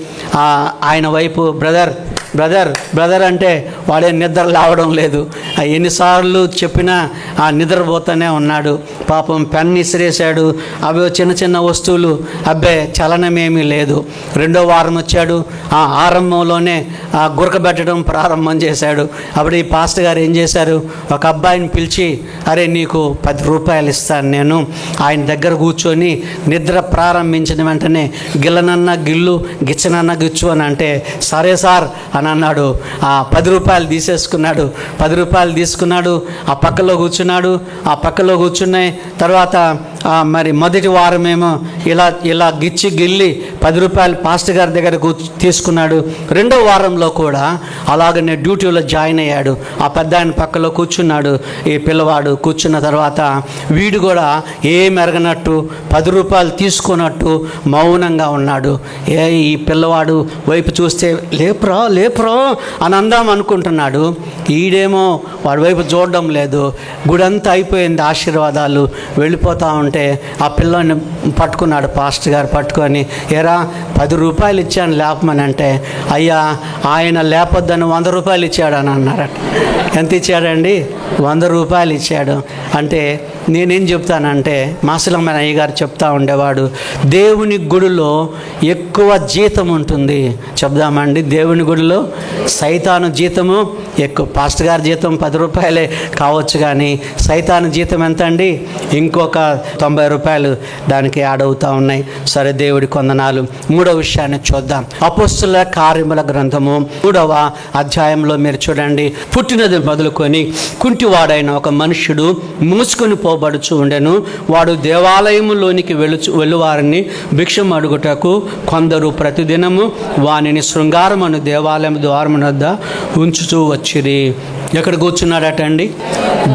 ఆయన వైపు బ్రదర్ అంటే వాడే నిద్ర లేవడం లేదు. ఎన్నిసార్లు చెప్పినా నిద్రపోతూనే ఉన్నాడు. పాపం పెన్ ఇసిరేశాడు, అవి చిన్న చిన్న వస్తువులు, అబ్బే చలనమేమీ లేదు. 2వ వారం వచ్చాడు, ఆరంభంలోనే గురకబెట్టడం ప్రారంభం చేశాడు. అప్పుడు ఈ పాస్టర్ గారు ఏం చేశారు, ఒక అబ్బాయిని పిలిచి, అరే నీకు 10 రూపాయలు ఇస్తాను నేను, ఆయన దగ్గర కూర్చొని నిద్ర ప్రారంభించిన వెంటనే గిల్లనన్నా గిల్లు, గిచ్చనన్నా గిచ్చు అని అంటే, సరే సార్ అని అన్నాడు. 10 రూపాయలు తీసేసుకున్నాడు. 10 రూపాయలు తీసుకున్నాడు, ఆ పక్కలో కూర్చున్నాడు. ఆ పక్కలో కూర్చున్నాయి. తర్వాత మరి మొదటి వారమేమో ఇలా గిచ్చి గిల్లి రూపాయలు పాస్టర్ గారి దగ్గర తీసుకున్నాడు. రెండో వారంలో కూడా అలాగనే డ్యూటీలో జాయిన్ అయ్యాడు. ఆ పెద్ద ఆయన పక్కలో కూర్చున్నాడు. ఈ పిల్లవాడు కూర్చున్న తర్వాత వీడు కూడా ఏం ఎరగనట్టు 10 రూపాయలు తీసుకున్నట్టు మౌనంగా ఉన్నాడు. ఈ పిల్లవాడు వైపు చూస్తే లేపురా అని అందాం అనుకుంటున్నాడు. ఈడేమో వాడి వైపు చూడడం లేదు. గుడంతా అయిపోయింది, ఆశీర్వాదాలు వెళ్ళిపోతూ ఉంటే ఆ పిల్లని పట్టుకున్నాడు పాస్టర్ గారు. పట్టుకొని, ఏరా 10 రూపాయలు ఇచ్చాను లేపమని అంటే, అయ్యా ఆయన లేపొద్దని 100 రూపాయలు ఇచ్చాడని అన్నారట. ఎంత ఇచ్చాడండి? 100 రూపాయలు ఇచ్చాడు. అంటే నేనేం చెప్తానంటే, మాసిలమ్మ అయ్య గారు చెప్తా ఉండేవాడు, దేవుని గుడిలో ఎక్కువ జీతం ఉంటుంది. చెప్దామండి, దేవుని గుడిలో సైతాను జీతము ఎక్కువ. పాస్టర్ గారి జీతం 10 రూపాయలే కావచ్చు, కానీ సైతాను జీతం ఎంత అండి? ఇంకొక 90 రూపాయలు దానికి యాడ్ అవుతూ ఉన్నాయి. సరే, దేవుడి కొందనాలు. 3వ విషయాన్ని చూద్దాం. అపోస్తుల కార్యముల గ్రంథము 3వ అధ్యాయంలో మీరు చూడండి. పుట్టినది మొదలుకొని కుంటివాడైన ఒక మనుష్యుడు మూసుకొని పోబడుచు ఉండెను. వాడు దేవాలయములోనికి వెళ్ళువారిని భిక్షం అడుగుటకు కొందరు ప్రతిదినము వానిని శృంగారమను దేవాలయం ద్వారం వద్ద ఉంచుతూ వచ్చిరి. ఎక్కడ కూర్చున్నాడట అండి?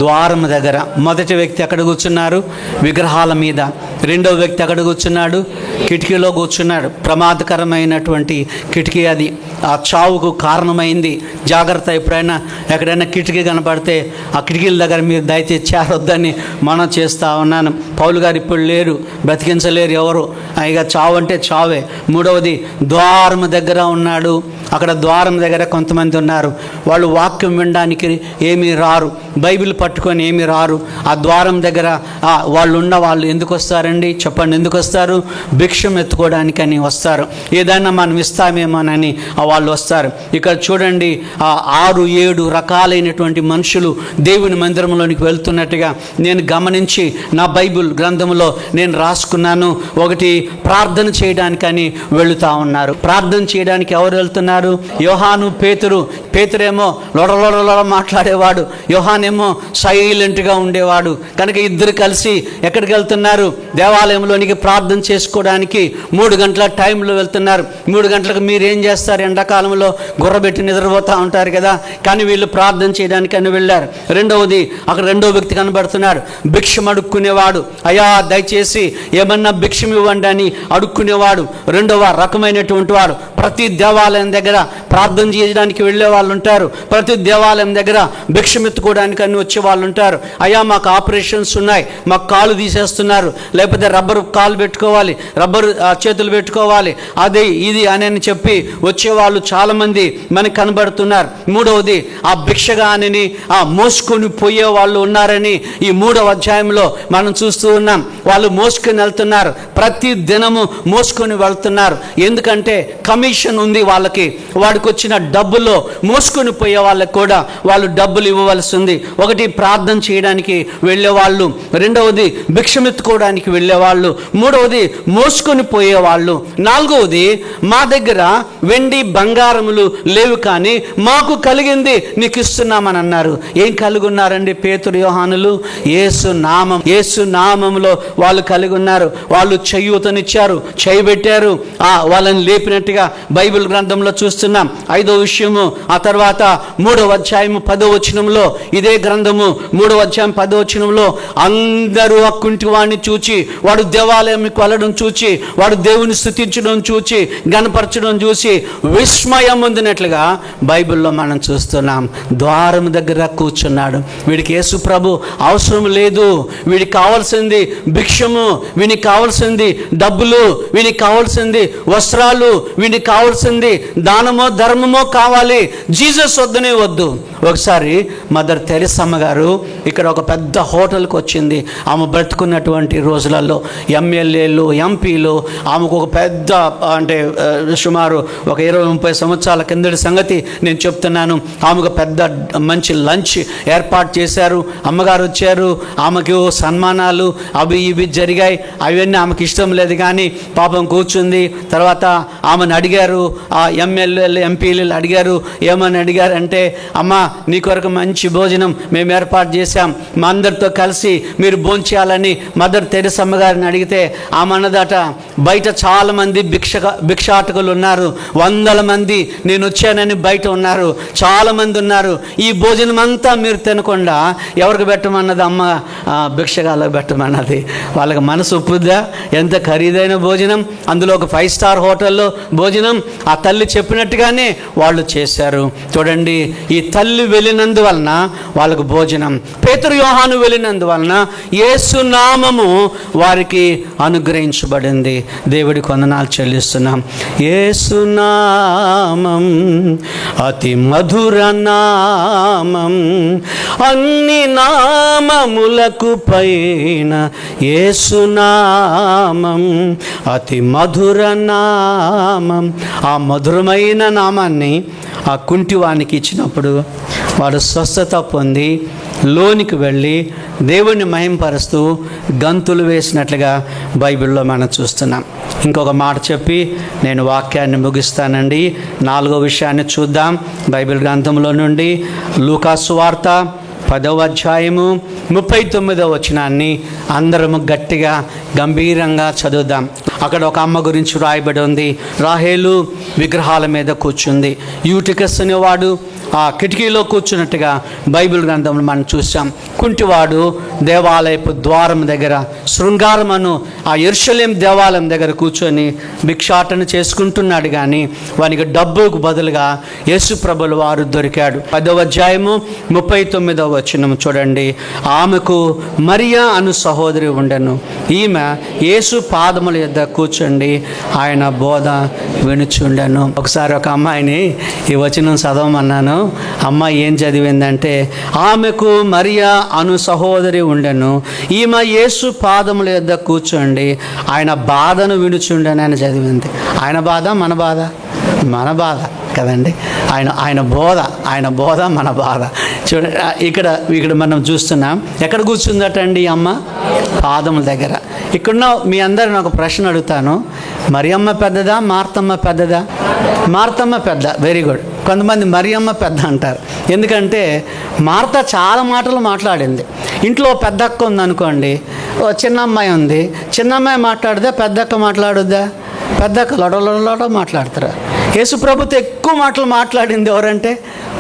ద్వారం దగ్గర. మొదటి వ్యక్తి ఎక్కడ కూర్చున్నారు? విగ్రహాల మీద. రెండవ వ్యక్తి ఎక్కడ కూర్చున్నాడు? కిటికీలో కూర్చున్నాడు. ప్రమాదకరమైనటువంటి కిటికీ అది. ఆ చావుకు కారణమైంది. జాగ్రత్త. ఎప్పుడైనా ఎక్కడైనా కిటికీ కనపడితే ఆ కిటికీల దగ్గర మీరు దయచేసి చేరొద్దని మనం చేస్తూ ఉన్నాను. పౌలు గారు ఇప్పుడు లేరు, బ్రతికించలేరు ఎవరు. ఇక చావు అంటే చావే. 3వది, ద్వారం దగ్గర ఉన్నాడు. అక్కడ ద్వారం దగ్గర కొంతమంది ఉన్నారు. వాళ్ళు వాక్యం వినడానికి ఏమీ రారు, బైబిల్ పట్టుకొని ఏమీ రారు. ఆ ద్వారం దగ్గర వాళ్ళు ఉన్న వాళ్ళు ఎందుకు వస్తారండి? చెప్పండి, ఎందుకు వస్తారు? భిక్షం ఎత్తుకోవడానికని వస్తారు. ఏదైనా మనం ఇస్తామేమోనని వాళ్ళు వస్తారు. ఇక్కడ చూడండి, 6-7 రకాలైనటువంటి మనుషులు దేవుని మందిరంలోనికి వెళ్తున్నట్టుగా నేను గమనించి నా బైబిల్ గ్రంథంలో నేను రాసుకున్నాను. ఒకటి, ప్రార్థన చేయడానికని వెళుతూ ఉన్నారు. ప్రార్థన చేయడానికి ఎవరు వెళ్తున్నారు? యోహాను, పేతురేమో లొడలొడలో మాట్లాడేవాడు, యోహానేమో సైలెంట్గా ఉండేవాడు. కనుక ఇద్దరు కలిసి ఎక్కడికి వెళ్తున్నారు? దేవాలయంలోనికి ప్రార్థన చేసుకోవడానికి 3 గంటల టైంలో వెళ్తున్నారు. 3 గంటలకు మీరు ఏం చేస్తారు? ఎండాకాలంలో గుర్రబెట్టి నిద్రపోతూ ఉంటారు కదా. కానీ వీళ్ళు ప్రార్థన చేయడానికి అని వెళ్ళారు. రెండవది, అక్కడ రెండో వ్యక్తి కనబడుతున్నాడు, భిక్షం అడుక్కునేవాడు. అయ్యా దయచేసి ఏమన్నా భిక్షం ఇవ్వండి అని అడుక్కునేవాడు. రెండవ రకమైనటువంటి వాడు. ప్రతి దేవాలయం దగ్గర ప్రార్థన చేయడానికి వెళ్ళే వాళ్ళు ఉంటారు. ప్రతి దేవాలయం దగ్గర భిక్షం ఎత్తుకోవడానికి అని వచ్చే వాళ్ళు ఉంటారు. అయ్యా మాకు ఆపరేషన్స్ ఉన్నాయి, మాకు కాలు తీసేస్తున్నారు, లేకపోతే రబ్బరు కాలు పెట్టుకోవాలి, రబ్బరు చేతులు పెట్టుకోవాలి, అది ఇది అని చెప్పి వచ్చేవాళ్ళు చాలామంది మనకు కనబడుతున్నారు. 3వది, ఆ భిక్షగాని మోసుకొని పోయే వాళ్ళు ఉన్నారని ఈ 3వ అధ్యాయంలో మనం చూస్తూ ఉన్నాం. వాళ్ళు మోసుకొని వెళ్తున్నారు, ప్రతి దినము మోసుకొని వెళ్తున్నారు. ఎందుకంటే కమిషన్ ఉంది వాళ్ళకి. వాడికి వచ్చిన డబ్బులో మోసుకొని పోయే వాళ్ళకి కూడా వాళ్ళు డబ్బులు ఇవ్వవలసి ఉంది. ఒకటి, ప్రార్థన చేయడానికి వెళ్ళేవాళ్ళు. రెండవది, భిక్షమెత్తుకోవడానికి వెళ్ళేవాళ్ళు. 3వది, మోసుకొని పోయేవాళ్ళు. 4వది, మా దగ్గర వెండి బంగారములు లేవు, కానీ మాకు కలిగింది నీకు ఇస్తున్నామని అన్నారు. ఏం కలిగి ఉన్నారండి పేతురు, యోహానులు? యేసు నామములో వాళ్ళు కలిగి ఉన్నారు. వాళ్ళు చేయూతనిచ్చారు, చేయబెట్టారు, వాళ్ళని లేపినట్టుగా బైబిల్ గ్రంథంలో చూస్తున్నాం. 5వ విషయము, ఆ తర్వాత 3వ అధ్యాయము 10వ వచనంలో, ఇదే గ్రంథము 3వ అధ్యాయం 10వ వచనంలో, అందరూ ఆ కుంటివాడిని చూచి, వాడు దేవాలయంకి వెళ్ళడం చూచి, వాడు దేవుని స్తుతించడం చూచి, గణపరచడం చూసి విస్మయం పొందినట్లుగా బైబిల్లో మనం చూస్తున్నాం. ద్వారం దగ్గర కూర్చున్నాడు. వీడికి యేసు ప్రభు అవసరం లేదు. వీడికి కావాల్సింది భిక్షము, వీనికి కావాల్సింది డబ్బులు, వీనికి కావాల్సింది వస్త్రాలు, వీనికి కావాల్సింది దానమో ధర్మమో కావాలి. జీసస్ వద్దనే వద్దు. ఒకసారి మదర్ తెరెసమ్మ గారు ఇక్కడ ఒక పెద్ద హోటల్కి వచ్చింది. ఆమె బ్రతుకున్నటువంటి రోజులలో ఎమ్మెల్యేలు, ఎంపీలు ఆమెకు ఒక పెద్ద, అంటే సుమారు ఒక 20-30 సంవత్సరాల కిందటి సంగతి నేను చెప్తున్నాను. ఆమెకు పెద్ద మంచి లంచ్ ఏర్పాటు చేశారు. అమ్మగారు వచ్చారు, ఆమెకు సన్మానాలు అవి ఇవి జరిగాయి. అవన్నీ ఆమెకు ఇష్టం లేదు, కానీ పాపం కూర్చుంది. తర్వాత ఆమెను అడిగారు, ఆ ఎమ్మెల్యేలు, ఎంపీలు అడిగారు. ఏమని అడిగారు అంటే, అమ్మ నీ కొరకు మంచి భోజనం మేము ఏర్పాటు చేశాం, మా అందరితో కలిసి మీరు భోంచేయాలని మదర్ తెరెసమ్మ గారిని అడిగితే ఆమె అన్నదట, బయట చాలామంది భిక్షాటకులు ఉన్నారు, 100 మంది నేను వచ్చానని బయట ఉన్నారు, చాలామంది ఉన్నారు, ఈ భోజనం అంతా మీరు తినకుండా ఎవరికి పెట్టమన్నది? అమ్మ భిక్షగాళ్ళకి పెట్టమన్నది. వాళ్ళకి మనసు ఒప్పుద్దా? ఎంత ఖరీదైన భోజనం, అందులో ఒక 5 స్టార్ హోటల్లో భోజనం. ఆ తల్లి చెప్పినట్టుగానే వాళ్ళు చేశారు. చూడండి, ఈ తల్లి వెళ్ళినందువలన వాళ్ళకు భోజనం, పేతురు యోహాను వెళ్ళినందువలన యేసు నామము వారికి అనుగ్రహించబడింది. దేవుడికి వందనాలు చెల్లిస్తున్నాం. యేసు నామం అతి మధుర నామం, అన్ని నామములకు పైన యేసు నామం అతి మధుర నామం. ఆ మధురమైన నామాన్ని ఆ కుంటివానికి ఇచ్చినప్పుడు వాడు స్వస్థత పొంది లోనికి వెళ్ళి దేవుణ్ణి మహింపరుస్తూ గంతులు వేసినట్లుగా బైబిల్లో మనం చూస్తున్నాం. ఇంకొక మాట చెప్పి నేను వాక్యాన్ని ముగిస్తానండి. 4వ విషయాన్ని చూద్దాం. బైబిల్ గ్రంథంలో నుండి లూకా సువార్త 10వ అధ్యాయము 39వ వచనాన్ని అందరము గట్టిగా గంభీరంగా చదువుదాం. అక్కడ ఒక అమ్మ గురించి రాయబడి ఉంది. రాహేలు విగ్రహాల మీద కూర్చుంది. యూటికస్ అనేవాడు ఆ కిటికీలో కూర్చున్నట్టుగా బైబిల్ గ్రంథంలో మనం చూసాం. కుంటివాడు దేవాలయపు ద్వారం దగ్గర, శృంగారమను ఆ యెరూషలేం దేవాలయం దగ్గర కూర్చొని భిక్షాటన చేసుకుంటున్నాడు. కానీ వానికి డబ్బుకు బదులుగా యేసుప్రభుల వారు దొరికాడు. 10వ అధ్యాయము 39వ వచనం చూడండి. ఆమెకు మరియా అను సహోదరి ఉండెను. ఈమె యేసు పాదముల యొద్ద కూర్చోండి ఆయన బోధ వినుచుండెను. ఒకసారి ఒక అమ్మాయిని ఈ వచనం చదవమన్నాను. అమ్మాయి ఏం చదివిందంటే, ఆమెకు మరియా అను సహోదరి ఉండెను, ఈమె యేసు పాదముల యొద్ద కూర్చోండి ఆయన బాధను వినుచుండెను అని చదివింది. ఆయన బాధ మన బాధ, మన బాధ కదండి. ఆయన బోధ మన బాధ. చూడండి, ఇక్కడ మనం చూస్తున్నాం. ఎక్కడ కూర్చుందటండి ఈ అమ్మ? పాదముల దగ్గర. ఇక్కడున్న మీ అందరిని ఒక ప్రశ్న అడుగుతాను. మరియమ్మ పెద్దదా, మార్తమ్మ పెద్దదా? మార్తమ్మ పెద్ద. Very good. కొంతమంది మరియమ్మ పెద్ద అంటారు. ఎందుకంటే మార్త చాలా మాటలు మాట్లాడింది. ఇంట్లో పెద్దక్క ఉందనుకోండి, ఓ చిన్న అమ్మాయి ఉంది, చిన్న అమ్మాయి మాట్లాడుదా, పెద్దక్క మాట్లాడుద్దా? పెద్దక్క లొడలొడ మాట్లాడతారు. యేసు ప్రభుతో ఎక్కువ మాటలు మాట్లాడింది ఎవరంటే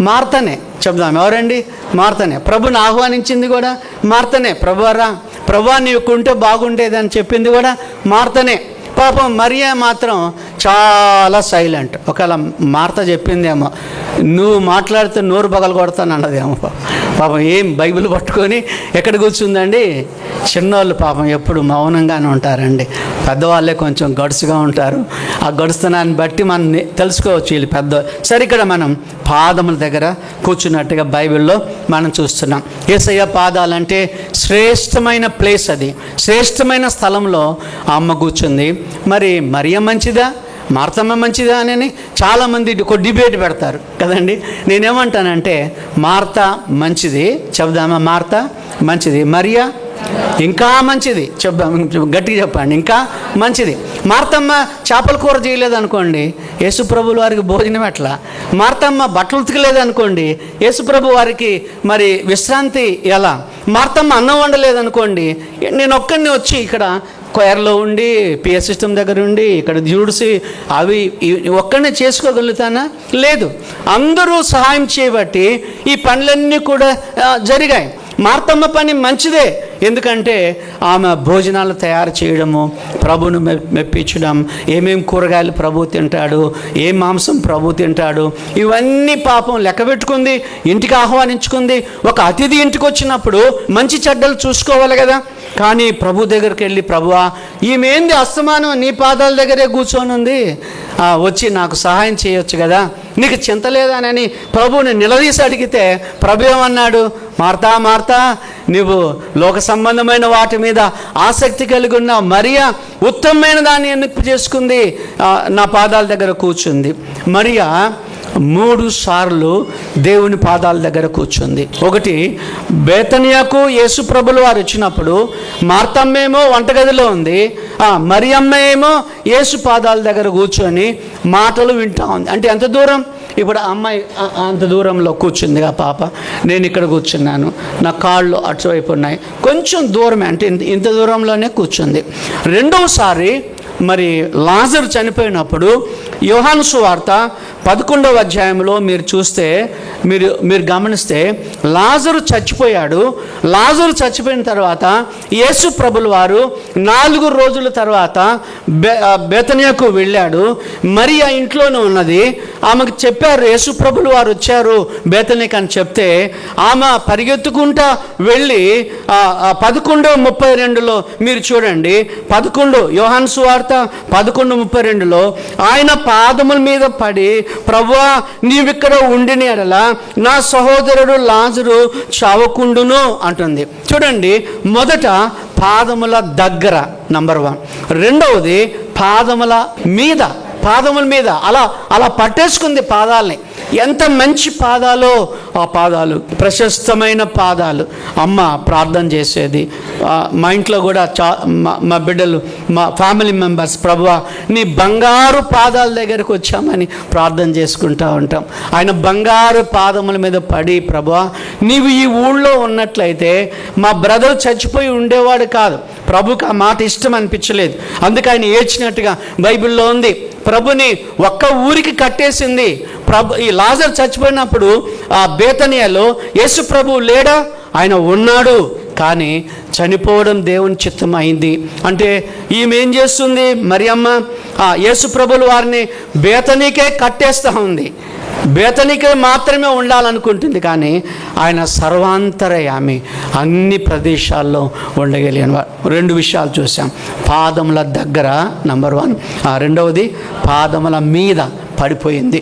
మార్తనే. చెప్దాం, ఎవరండి? మార్తనే. ప్రభుని ఆహ్వానించింది కూడా మార్తనే. ప్రభువారా, ప్రభువా నీకుంటే బాగుండేది అని చెప్పింది కూడా మార్తనే. పాపం మరియా మాత్రం చాలా సైలెంట్. ఒకవేళ మార్త చెప్పిందేమో, నువ్వు మాట్లాడితే నోరు పగలు కొడతాను అన్నదేమో. పాపం ఏం బైబిల్ పట్టుకొని ఎక్కడ కూర్చుందండి? చిన్నోళ్ళు పాపం ఎప్పుడు మౌనంగానే ఉంటారండి. పెద్దవాళ్ళే కొంచెం గడుసుగా ఉంటారు. ఆ గడుస్తునాన్ని బట్టి మనం తెలుసుకోవచ్చు వీళ్ళు పెద్ద. సరే, ఇక్కడ మనం పాదముల దగ్గర కూర్చున్నట్టుగా బైబిల్లో మనం చూస్తున్నాం. యేసయ్య పాదాలంటే శ్రేష్టమైన ప్లేస్, అది శ్రేష్టమైన స్థలంలో ఆ అమ్మ కూర్చుంది. మరి మరియ మంచిదా, మార్తమ్మ మంచిదా అని చాలామంది ఒక డిబేట్ పెడతారు కదండి. నేనేమంటానంటే మార్త మంచిది చెప్దామా? మార్త మంచిది. మరియా ఇంకా మంచిది చెప్దాం, గట్టిగా చెప్పండి, ఇంకా మంచిది. మార్తమ్మ చేపల కూర చేయలేదనుకోండి, యేసుప్రభుల వారికి భోజనం ఎట్లా? మార్తమ్మ బట్టలు ఉతకలేదనుకోండి, యేసుప్రభు వారికి మరి విశ్రాంతి ఎలా? మార్తమ్మ అన్నం వండలేదనుకోండి, నేను ఒక్కడిని వచ్చి ఇక్కడ స్క్వేర్లో ఉండి పిఎస్ సిస్టమ్ దగ్గర ఉండి ఇక్కడ జూడ్సి అవి ఒక్కడనే చేసుకోగలుగుతానా? లేదు. అందరూ సహాయం చేయబట్టి ఈ పనులన్నీ కూడా జరిగాయి. మార్తమ్మ పని మంచిదే. ఎందుకంటే ఆమె భోజనాలు తయారు చేయడము, ప్రభును మెప్పించడం, ఏమేం కూరగాయలు ప్రభు తింటాడు, ఏ మాంసం ప్రభు తింటాడు, ఇవన్నీ పాపం లెక్క పెట్టుకుంది, ఇంటికి ఆహ్వానించుకుంది. ఒక అతిథి ఇంటికి వచ్చినప్పుడు మంచి చెడ్డలు చూసుకోవాలి కదా. కానీ ప్రభు దగ్గరికి వెళ్ళి, ప్రభువా ఈమెంది అస్తమానం నీ పాదాల దగ్గరే కూర్చొని ఉంది, వచ్చి నాకు సహాయం చేయొచ్చు కదా, నీకు చింత లేదానని ప్రభువుని నిలదీసి అడిగితే ప్రభు ఏమన్నాడు? మార్తా మార్తా, నువ్వు లోక సంబంధమైన వాటి మీద ఆసక్తి కలిగి ఉన్న మరియా ఉత్తమమైన దాన్ని ఎన్నిక చేసుకుంది, నా పాదాల దగ్గర కూర్చుంది. మరియా 3 సార్లు దేవుని పాదాల దగ్గర కూర్చుంది. ఒకటి బేతనియాకు యేసు ప్రభులు వారు వచ్చినప్పుడు మార్తమ్మేమో వంటగదిలో ఉంది, మరియమ్మ ఏమో యేసు పాదాల దగ్గర కూర్చొని మాటలు వింటా ఉంది. అంటే ఎంత దూరం? ఇప్పుడు అమ్మాయి అంత దూరంలో కూర్చుంది ఆ పాప, నేను ఇక్కడ కూర్చున్నాను, నా కాళ్ళు అటువైపు ఉన్నాయి, కొంచెం దూరమే, అంటే ఇంత దూరంలోనే కూర్చుంది. రెండవసారి మరి లాజరు చనిపోయినప్పుడు యోహాను సువార్త 11వ అధ్యాయంలో మీరు చూస్తే, మీరు గమనిస్తే, లాజరు చచ్చిపోయాడు. లాజరు చచ్చిపోయిన తర్వాత యేసు ప్రభుల వారు 4 రోజుల తర్వాత బేతనియాకు వెళ్ళాడు. మరియా ఇంట్లోనే ఉన్నది. ఆమెకు చెప్పారు, యేసు ప్రభుల వారు వచ్చారు బేతనియాకు అని చెప్తే ఆమె పరిగెత్తుకుంటా వెళ్ళి 11:32లో మీరు చూడండి, 11 యోహాను సువార్త 11:32లో ఆయన పాదముల మీద పడి, ప్రభువా నీవిక్కడ ఉండిన ఎడల నా సహోదరుడు లాజరు చావకుండును అంటుంది. చూడండి, మొదట పాదముల దగ్గర నంబర్ 1, రెండవది పాదముల మీద అలా పట్టేసుకుంది పాదాలని. ఎంత మంచి పాదాలో ఆ పాదాలు, ప్రశస్తమైన పాదాలు. అమ్మ ప్రార్థన చేసేది, మా ఇంట్లో కూడా మా బిడ్డలు, మా ఫ్యామిలీ మెంబర్స్, ప్రభువా నీ బంగారు పాదాల దగ్గరకు వచ్చామని ప్రార్థన చేసుకుంటూ ఉంటాం. ఆయన బంగారు పాదముల మీద పడి, ప్రభువా నీవు ఈ ఊళ్ళో ఉన్నట్లయితే మా బ్రదర్ చచ్చిపోయి ఉండేవాడు కాదు. ప్రభుకి ఆ మాట ఇష్టం అనిపించలేదు, అందుకే ఆయన ఏడ్చినట్టుగా బైబిల్లో ఉంది. ప్రభుని ఒక్క ఊరికి కట్టేసింది. ఈ లాజరు చచ్చిపోయినప్పుడు ఆ బేతనియాలో యేసు ప్రభు లేడా? ఆయన ఉన్నాడు, కానీ చనిపోవడం దేవుని చిత్తం అయింది. అంటే ఈమె ఏం చేస్తుంది? మరియమ్మ యేసు ప్రభుల వారిని బేతనీకే కట్టేస్తూ ఉంది. బేతనీకే మాత్రమే ఉండాలనుకుంటుంది, కానీ ఆయన సర్వాంతరయామి, అన్ని ప్రదేశాల్లో ఉండగలిగిన. 2 విషయాలు చూసాం. పాదముల దగ్గర నంబర్ 1, రెండవది పాదముల మీద పడిపోయింది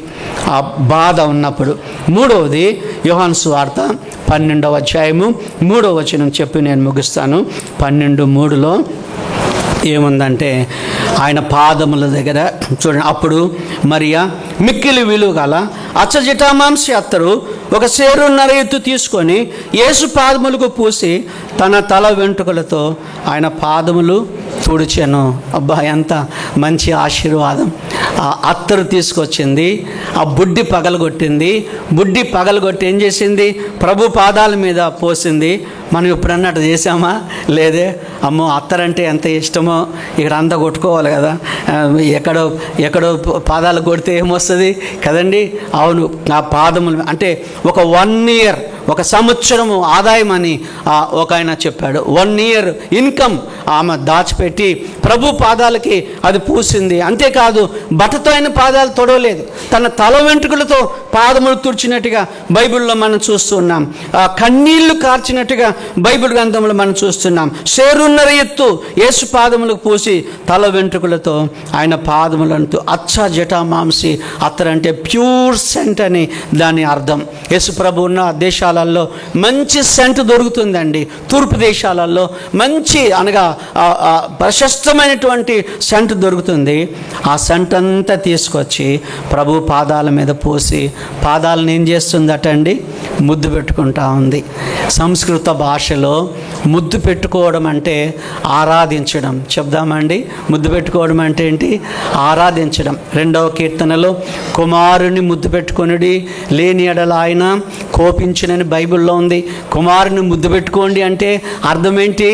ఆ బాధ ఉన్నప్పుడు. మూడవది యోహాను సువార్త 12వ అధ్యాయము 3వ వచనం చెప్పి నేను ముగిస్తాను. 12:3లో ఏముందంటే, ఆయన పాదముల దగ్గర చూడండి, అప్పుడు మరియా మిక్కిలి విలువ గల అచ్చజటామాంసి అత్తరు 1 సేరున్నర ఎత్తు తీసుకొని యేసు పాదములకు పూసి తన తల వెంట్రుకలతో ఆయన పాదములు తుడిచెను. అబ్బా, ఎంత మంచి ఆశీర్వాదం! ఆ అత్తరు తీసుకొచ్చింది, ఆ బుడ్డి పగలగొట్టి ఏం చేసింది? ప్రభు పాదాల మీద పోసింది. మనం ఎప్పుడన్నట్టు చేసామా? లేదే. అమ్మో, అత్తరంటే ఎంత ఇష్టమో, ఇక్కడ అంతా కొట్టుకోవాలి కదా, ఎక్కడో పాదాలు కొడితే ఏమొస్తుంది కదండి. అవును, ఆ పాదములు అంటే ఒక 1 year, 1 సంవత్సరము ఆదాయం అని ఒక ఆయన చెప్పాడు. 1 year ఇన్కమ్ ఆమె దాచిపెట్టి ప్రభు పాదాలకి అది పూసింది. అంతేకాదు, బట్టతో ఆయన పాదాలు తొడవలేదు, తన తల వెంట్రుకలతో పాదములు తుడిచినట్టుగా బైబిల్లో మనం చూస్తున్నాం. కన్నీళ్లు కార్చినట్టుగా బైబిల్ గ్రంథంలో మనం చూస్తున్నాం. సేరున్నర ఎత్తు యేసు పాదములకు పూసి తల వెంట్రుకలతో ఆయన పాదములంటూ అచ్చ జటామాంసి అత్తరంటే ప్యూర్ సెంట్ అని దాని అర్థం. యేసు ప్రభు ఉన్న దేశాలలో మంచి సెంట్ దొరుకుతుందండి. తూర్పు దేశాలలో మంచి అనగా ప్రశస్తమైనటువంటి సెంట్ దొరుకుతుంది. ఆ సెంట్ అంతా తీసుకొచ్చి ప్రభు పాదాల మీద పోసి పాదాలను ఏం చేస్తుందటండి? ముద్దు పెట్టుకుంటా ఉంది. సంస్కృత భాషలో ముద్దు పెట్టుకోవడం అంటే ఆరాధించడం. చెప్దామండి, ముద్దు పెట్టుకోవడం అంటే ఏంటి? ఆరాధించడం. 2వ కీర్తనలో కుమారుని ముద్దు పెట్టుకొనుడి, లేని ఎడల ఆయన కోపించునని బైబిల్లో ఉంది. కుమారుని ముద్దు పెట్టుకోండి అంటే అర్థం ఏంటి?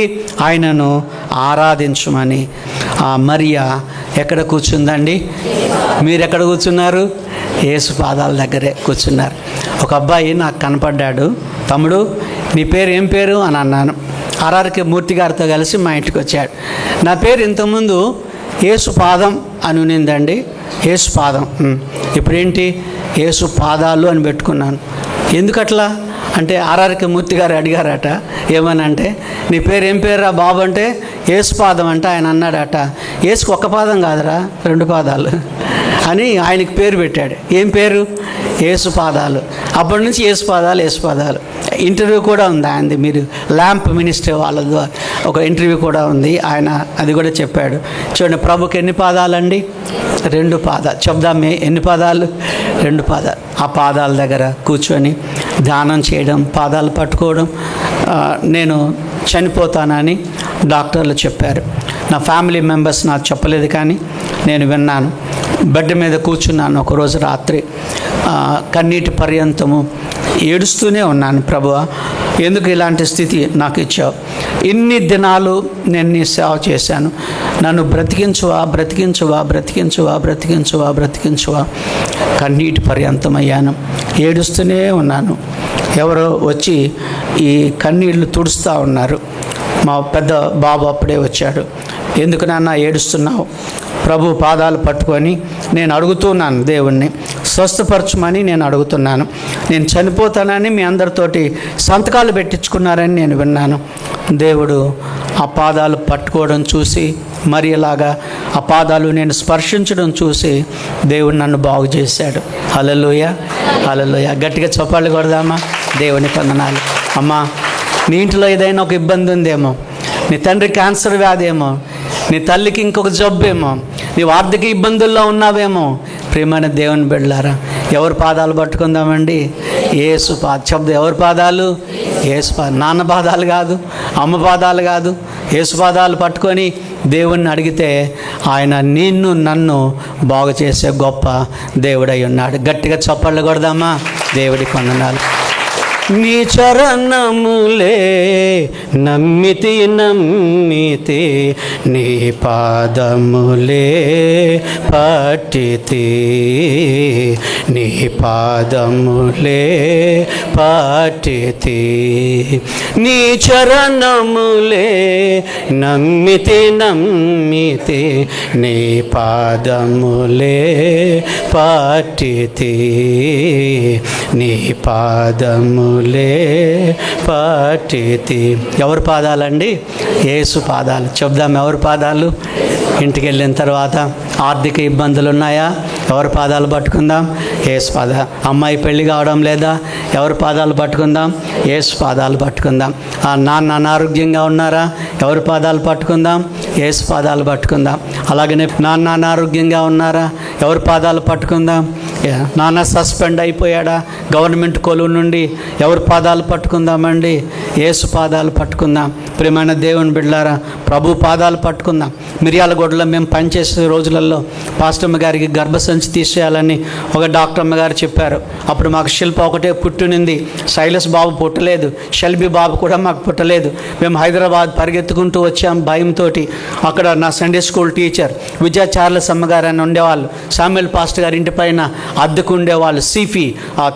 ఆయనను ఆరాధించమని. మరియా ఎక్కడ కూర్చుందండి? మీరు ఎక్కడ కూర్చున్నారు? యేసు పాదాల దగ్గరే కూర్చున్నారు. ఒక అబ్బాయి నాకు కనపడ్డాడు. తమ్ముడు, నీ పేరు ఏం పేరు అని అన్నాను. ఆర్ఆర్కే మూర్తి గారితో కలిసి మా ఇంటికి వచ్చాడు. నా పేరు ఇంతకుముందు యేసు పాదం అని ఉన్నిందండి. యేసు పాదం, ఇప్పుడేంటి యేసు పాదాలు అని పెట్టుకున్నాను. ఎందుకట్లా అంటే ఆర్ఆర్కే మూర్తి గారు అడిగారట, ఏమనంటే నీ పేరు ఏం పేరురా బాబు అంటే యేసు పాదం అంటే ఆయన అన్నాడట, యేసుకు 1 పాదం కాదురా 2 పాదాలు అని ఆయనకి పేరు పెట్టాడు. ఏం పేరు? యేసు పాదాలు. అప్పటి నుంచి యేసు పాదాలు. ఇంటర్వ్యూ కూడా ఉంది ఆయనది. మీరు ల్యాంప్ మినిస్టర్ వాళ్ళ ద్వారా ఒక ఇంటర్వ్యూ కూడా ఉంది. ఆయన అది కూడా చెప్పాడు. చూడండి, ప్రభుకి ఎన్ని పాదాలండి? 2 పాదాలు. చెప్దామే, ఎన్ని పాదాలు? 2 పాదాలు. ఆ పాదాల దగ్గర కూర్చొని ధ్యానం చేయడం, పాదాలు పట్టుకోవడం. నేను చనిపోతానని డాక్టర్లు చెప్పారు. నా ఫ్యామిలీ మెంబర్స్ నాకు చెప్పలేదు, కానీ నేను విన్నాను. బెడ్ మీద కూర్చున్నాను ఒకరోజు రాత్రి. కన్నీటి పర్యంతము ఏడుస్తూనే ఉన్నాను. ప్రభువా, ఎందుకు ఇలాంటి స్థితి నాకు ఇచ్చావు? ఇన్ని దినాలు నేను నీ సేవ చేశాను, నన్ను బ్రతికించువా బ్రతికించువా బ్రతికించువా బ్రతికించువా బ్రతికించువా. కన్నీటి పర్యంతమయ్యాను, ఏడుస్తూనే ఉన్నాను. ఎవరో వచ్చి ఈ కన్నీళ్లు తుడుస్తూ ఉన్నారు. మా పెద్ద బాబు అప్పుడే వచ్చాడు. ఎందుకు నాన్న ఏడుస్తున్నావు? ప్రభు పాదాలు పట్టుకొని నేను అడుగుతున్నాను, దేవుణ్ణి స్వస్థపరచమని నేను అడుగుతున్నాను. నేను చనిపోతానని మీ అందరితోటి సంతకాలు పెట్టించుకున్నారని నేను విన్నాను. దేవుడు ఆ పాదాలు పట్టుకోవడం చూసి, మరి ఇలాగా ఆ పాదాలు నేను స్పర్శించడం చూసి దేవుడు నన్ను బాగు చేశాడు. హల్లెలూయా, హల్లెలూయా. గట్టిగా చప్పాళ్ళు కొడదామా? దేవుని వందనాలు. అమ్మా, నీ ఇంట్లో ఏదైనా ఒక ఇబ్బంది ఉందేమో, నీ తండ్రి క్యాన్సర్ వ్యాధి ఏమో, నీ తల్లికి ఇంకొక జబ్బేమో, నీవు ఆర్థిక ఇబ్బందుల్లో ఉన్నావేమో, ప్రియమైన దేవుని బిడ్డలారా, ఎవరి పాదాలు పట్టుకుందామండి? యేసు శబ్దం. ఎవరి పాదాలు? యేసు నాన్న పాదాలు కాదు, అమ్మ పాదాలు కాదు, యేసు పాదాలు పట్టుకొని దేవుణ్ణి అడిగితే ఆయన నిన్ను నన్ను బాగు చేసే గొప్ప దేవుడై ఉన్నాడు. గట్టిగా చప్పళ్ళు కొడదామా? దేవుడికి వందనాలు. నీ చరణములే నమ్మితి నమ్మితి, నీ పాదములే పట్టితి, నీ పాదములే పట్టితి. నీ చరణములే నమ్మితి నమ్మితి, నీ పాదములే పట్టితి, నీ పాదములే పట్టితి. ఎవరి పాదాలండి? యేసు పాదాలు. చెప్దాం, ఎవరి పాదాలు? ఇంటికి వెళ్ళిన తర్వాత ఆర్థిక ఇబ్బందులు ఉన్నాయా? ఎవరి పాదాలు పట్టుకుందాం? యేసు పాదాలు. అమ్మాయి పెళ్ళి కావడం లేదా? ఎవరి పాదాలు పట్టుకుందాం? యేసు పాదాలు పట్టుకుందాం. నాన్న అనారోగ్యంగా ఉన్నారా? ఎవరి పాదాలు పట్టుకుందాం? యేసు పాదాలు పట్టుకుందాం. అలాగనే నాన్న అనారోగ్యంగా ఉన్నారా? ఎవరి పాదాలు పట్టుకుందాం? నాన్న సస్పెండ్ అయిపోయాడా గవర్నమెంట్ కొలువు నుండి? ఎవరి పాదాలు పట్టుకుందామండి? యేసు పాదాలు పట్టుకుందాం. ప్రియమైన దేవుని బిడ్డలారా, ప్రభు పాదాలు పట్టుకుందాం. మిర్యాలగూడలో మేము పనిచేసే రోజులలో పాస్టమ్మ గారికి గర్భసంచి తీసేయాలని ఒక డాక్టర్ అమ్మ గారు చెప్పారు. అప్పుడు మాకు శిల్ప ఒకటే పుట్టినింది, శైలస్ బాబు పుట్టలేదు, షెల్బీ బాబు కూడా మాకు పుట్టలేదు. మేము హైదరాబాద్ పరిగెత్తుకుంటూ వచ్చాం భయంతో. అక్కడ నా సండే స్కూల్ టీచర్ విజయ చార్లెస్ అమ్మగారు అని ఉండేవాళ్ళు. సామ్యుల్ పాస్టర్ గారి ఇంటి పైన అద్దెకు ఉండేవాళ్ళు. సీఫీ,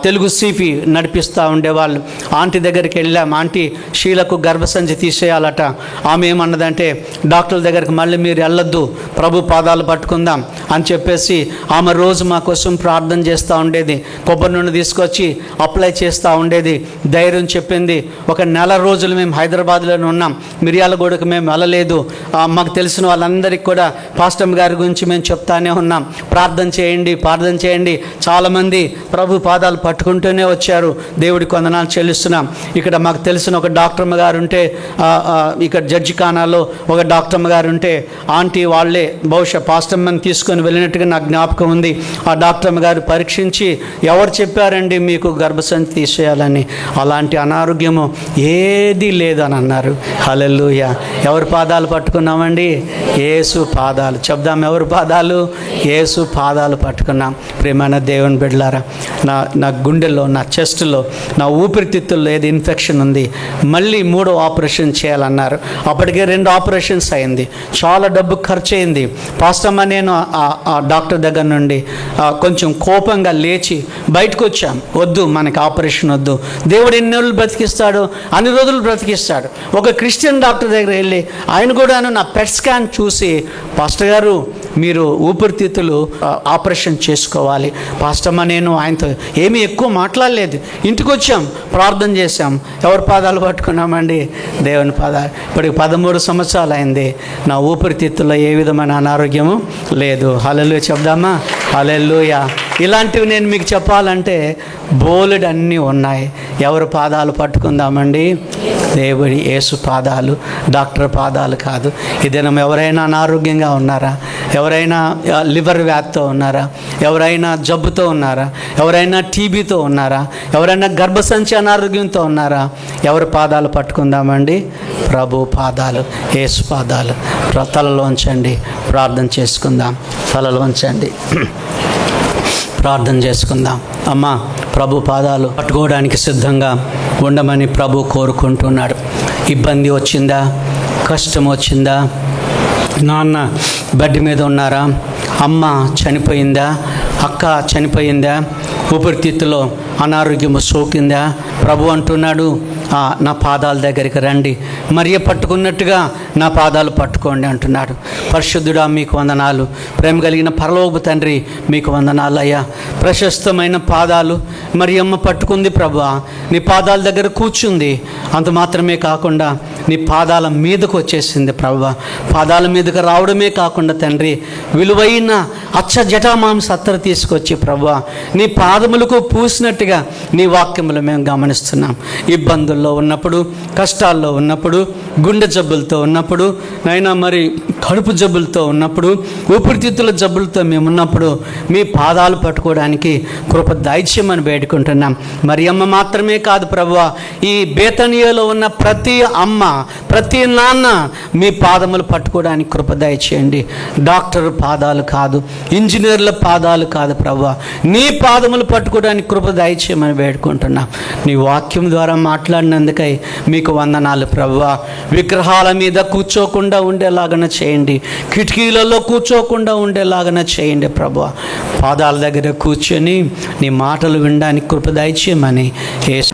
తెలుగు సీఫీ నడిపిస్తూ ఉండేవాళ్ళు. ఆంటీ దగ్గరికి వెళ్ళాం. ఆంటీ షీలకు గర్భసంచి తీసేయాలట. ఆమె ఏమన్నదంటే, డాక్టర్ల దగ్గరికి మళ్ళీ మీరు వెళ్ళొద్దు, ప్రభు పాదాలు పట్టుకుందాం అని చెప్పేసి ఆమె రోజు మా కోసం ప్రార్థన చేస్తూ ఉండేది. కొబ్బరి నూనె తీసుకొచ్చి అప్లై చేస్తూ ఉండేది. ధైర్యం చెప్పింది. ఒక నెల రోజులు మేము హైదరాబాద్లోనే ఉన్నాం. మిర్యాలగూడకు మేము వెళ్ళలేదు. మాకు తెలిసిన వాళ్ళందరికీ కూడా పాస్టమ్ గారి గురించి మేము చెప్తానే ఉన్నాం, ప్రార్థన చేయండి ప్రార్థన చేయండి. చాలామంది ప్రభు పాదాలు పట్టుకుంటూనే వచ్చారు. దేవుడికి వందనాలు చెల్లిస్తున్నాం. ఇక్కడ మాకు తెలిసిన ఒక డాక్టర్మ్మ గారు ఉంటే, ఇక్కడ జడ్జి ఖానాలో ఒక డాక్టర్మ్మ గారు ఉంటే, ఆంటీ వాళ్ళే బహుశా పాస్టమ్మని తీసుకొని వెళ్ళినట్టుగా నాకు జ్ఞాపకం ఉంది. ఆ డాక్టర్మ్మ గారు పరీక్షించి, ఎవరు చెప్పారండి మీకు గర్భసంచి తీసేయాలని? అలాంటి అనారోగ్యము ఏది లేదని అన్నారు. హల్లెలూయా. ఎవరి పాదాలు పట్టుకున్నామండి? యేసు పాదాలు. చెప్దాం, ఎవరి పాదాలు? యేసు పాదాలు పట్టుకున్నాం. ప్రియమైన దేవుని బిడ్డలారా, నా గుండెల్లో, నా చెస్ట్లో, నా ఊపిరితిత్తుల్లో ఏది ఇన్ఫెక్షన్ ఉంది, మళ్ళీ 3వ ఆపరేషన్ చేయాలన్నారు. అప్పటికే 2 ఆపరేషన్స్ అయింది, చాలా డబ్బు ఖర్చు అయింది. పాస్టమ్మ నేను ఆ డాక్టర్ దగ్గర నుండి కొంచెం కోపంగా లేచి బయటకు వచ్చాం. వద్దు, మనకి ఆపరేషన్ వద్దు, దేవుడు ఎన్ని రోజులు బ్రతికిస్తాడు? అన్ని రోజులు బ్రతికిస్తాడు. ఒక క్రిస్టియన్ డాక్టర్ దగ్గర వెళ్ళి ఆయన కూడాను నా పెట్ స్కాన్ చూసి, పాస్టర్ గారు మీరు ఊపిరితిత్తులు ఆపరేషన్ చేసుకోవాలి. పాస్టమ్మ నేను ఆయనతో ఏమీ ఎక్కువ మాట్లాడలేదు. ఇంటికి వచ్చాం, ప్రార్థన చేశాం. ఎవరి పాదాలు పట్టుకున్నామండి? దేవుని పాదాలు. ఇప్పటికి 13 సంవత్సరాలు అయింది. నా ఊపిరితిత్తుల్లో ఏ విధమైన అనారోగ్యము లేదు. హల్లెలూయా చెప్దామా? హల్లెలూయా. ఇలాంటివి నేను మీకు చెప్పాలంటే బోలెడు అన్నీ ఉన్నాయి. ఎవరి పాదాలు పట్టుకుందామండి? దేవుడి యేసు పాదాలు, డాక్టర్ పాదాలు కాదు. ఈ దినం ఎవరైనా అనారోగ్యంగా ఉన్నారా? ఎవరైనా లివర్ వ్యాధితో ఉన్నారా? ఎవరైనా జబ్బుతో ఉన్నారా? ఎవరైనా టీబీతో ఉన్నారా? ఎవరైనా గర్భసంచి అనారోగ్యంతో ఉన్నారా? ఎవరి పాదాలు పట్టుకుందామండి? ప్రభు పాదాలు, యేసు పాదాలు. తలలోంచండి, ప్రార్థన చేసుకుందాం. తలలోంచండి. ప్రార్థన చేసుకుందాం. అమ్మా, ప్రభు పాదాలు పట్టుకోవడానికి సిద్ధంగా ఉండమని ప్రభు కోరుకుంటున్నాడు. ఇబ్బంది వచ్చిందా? కష్టం వచ్చిందా? నాన్న బెడ్ మీద ఉన్నారా? అమ్మ చనిపోయిందా? అక్క చనిపోయిందా? ఊపిరితిత్తులో అనారోగ్యము సోకిందా? ప్రభు అంటున్నాడు, నా పాదాల దగ్గరికి రండి, మరియ పట్టుకున్నట్టుగా నా పాదాలు పట్టుకోండి అంటున్నాడు. పరిశుద్ధుడా, మీకు వందనాలు. ప్రేమ కలిగిన పరలోకపు తండ్రి, మీకు వందనాలు అయ్యా. ప్రశస్తమైన పాదాలు మరియమ్మ పట్టుకుంది ప్రభువా, నీ పాదాల దగ్గర కూర్చుంది. అంత మాత్రమే కాకుండా నీ పాదాల మీదకు వచ్చేసింది ప్రభువా. పాదాల మీదకు రావడమే కాకుండా తండ్రి, విలువైన అచ్చ జటామాంస అత్తరు తీసుకొచ్చి ప్రభువా నీ పాదములకు పూసినట్టుగా నీ వాక్యములు మేము గమనిస్తున్నాం. ఇబ్బందుల్లో ఉన్నప్పుడు, కష్టాల్లో ఉన్నప్పుడు, గుండె జబ్బులతో ఉన్నప్పుడు, నైనా మరి కడుపు జబ్బులతో ఉన్నప్పుడు, ఊపిరితిత్తుల జబ్బులతో మేము ఉన్నప్పుడు మీ పాదాలు పట్టుకోవడానికి కృప దయచేయమని వేడుకుంటున్నాం. మరి అమ్మ మాత్రమే కాదు ప్రభువా, ఈ బేతనియలో ఉన్న ప్రతి అమ్మ, ప్రతి నాన్న మీ పాదములు పట్టుకోవడానికి కృప దయచేయండి. డాక్టర్ పాదాలు కాదు, ఇంజనీర్ల పాదాలు కాదు ప్రభువా, నీ పాదములు పట్టుకోవడానికి కృప దయచేయమని వేడుకుంటున్నాం. నీ వాక్యం ద్వారా మాట్లాడినందుకై మీకు వందనాలు ప్రభువా. విగ్రహాల మీద కూర్చోకుండా ఉండేలాగన చేయండి, కిటికీలలో కూర్చోకుండా ఉండేలాగన చేయండి ప్రభువా. పాదాల దగ్గర కూర్చొని నీ మాటలు వినడానికి కృప దయచేయమని యేసు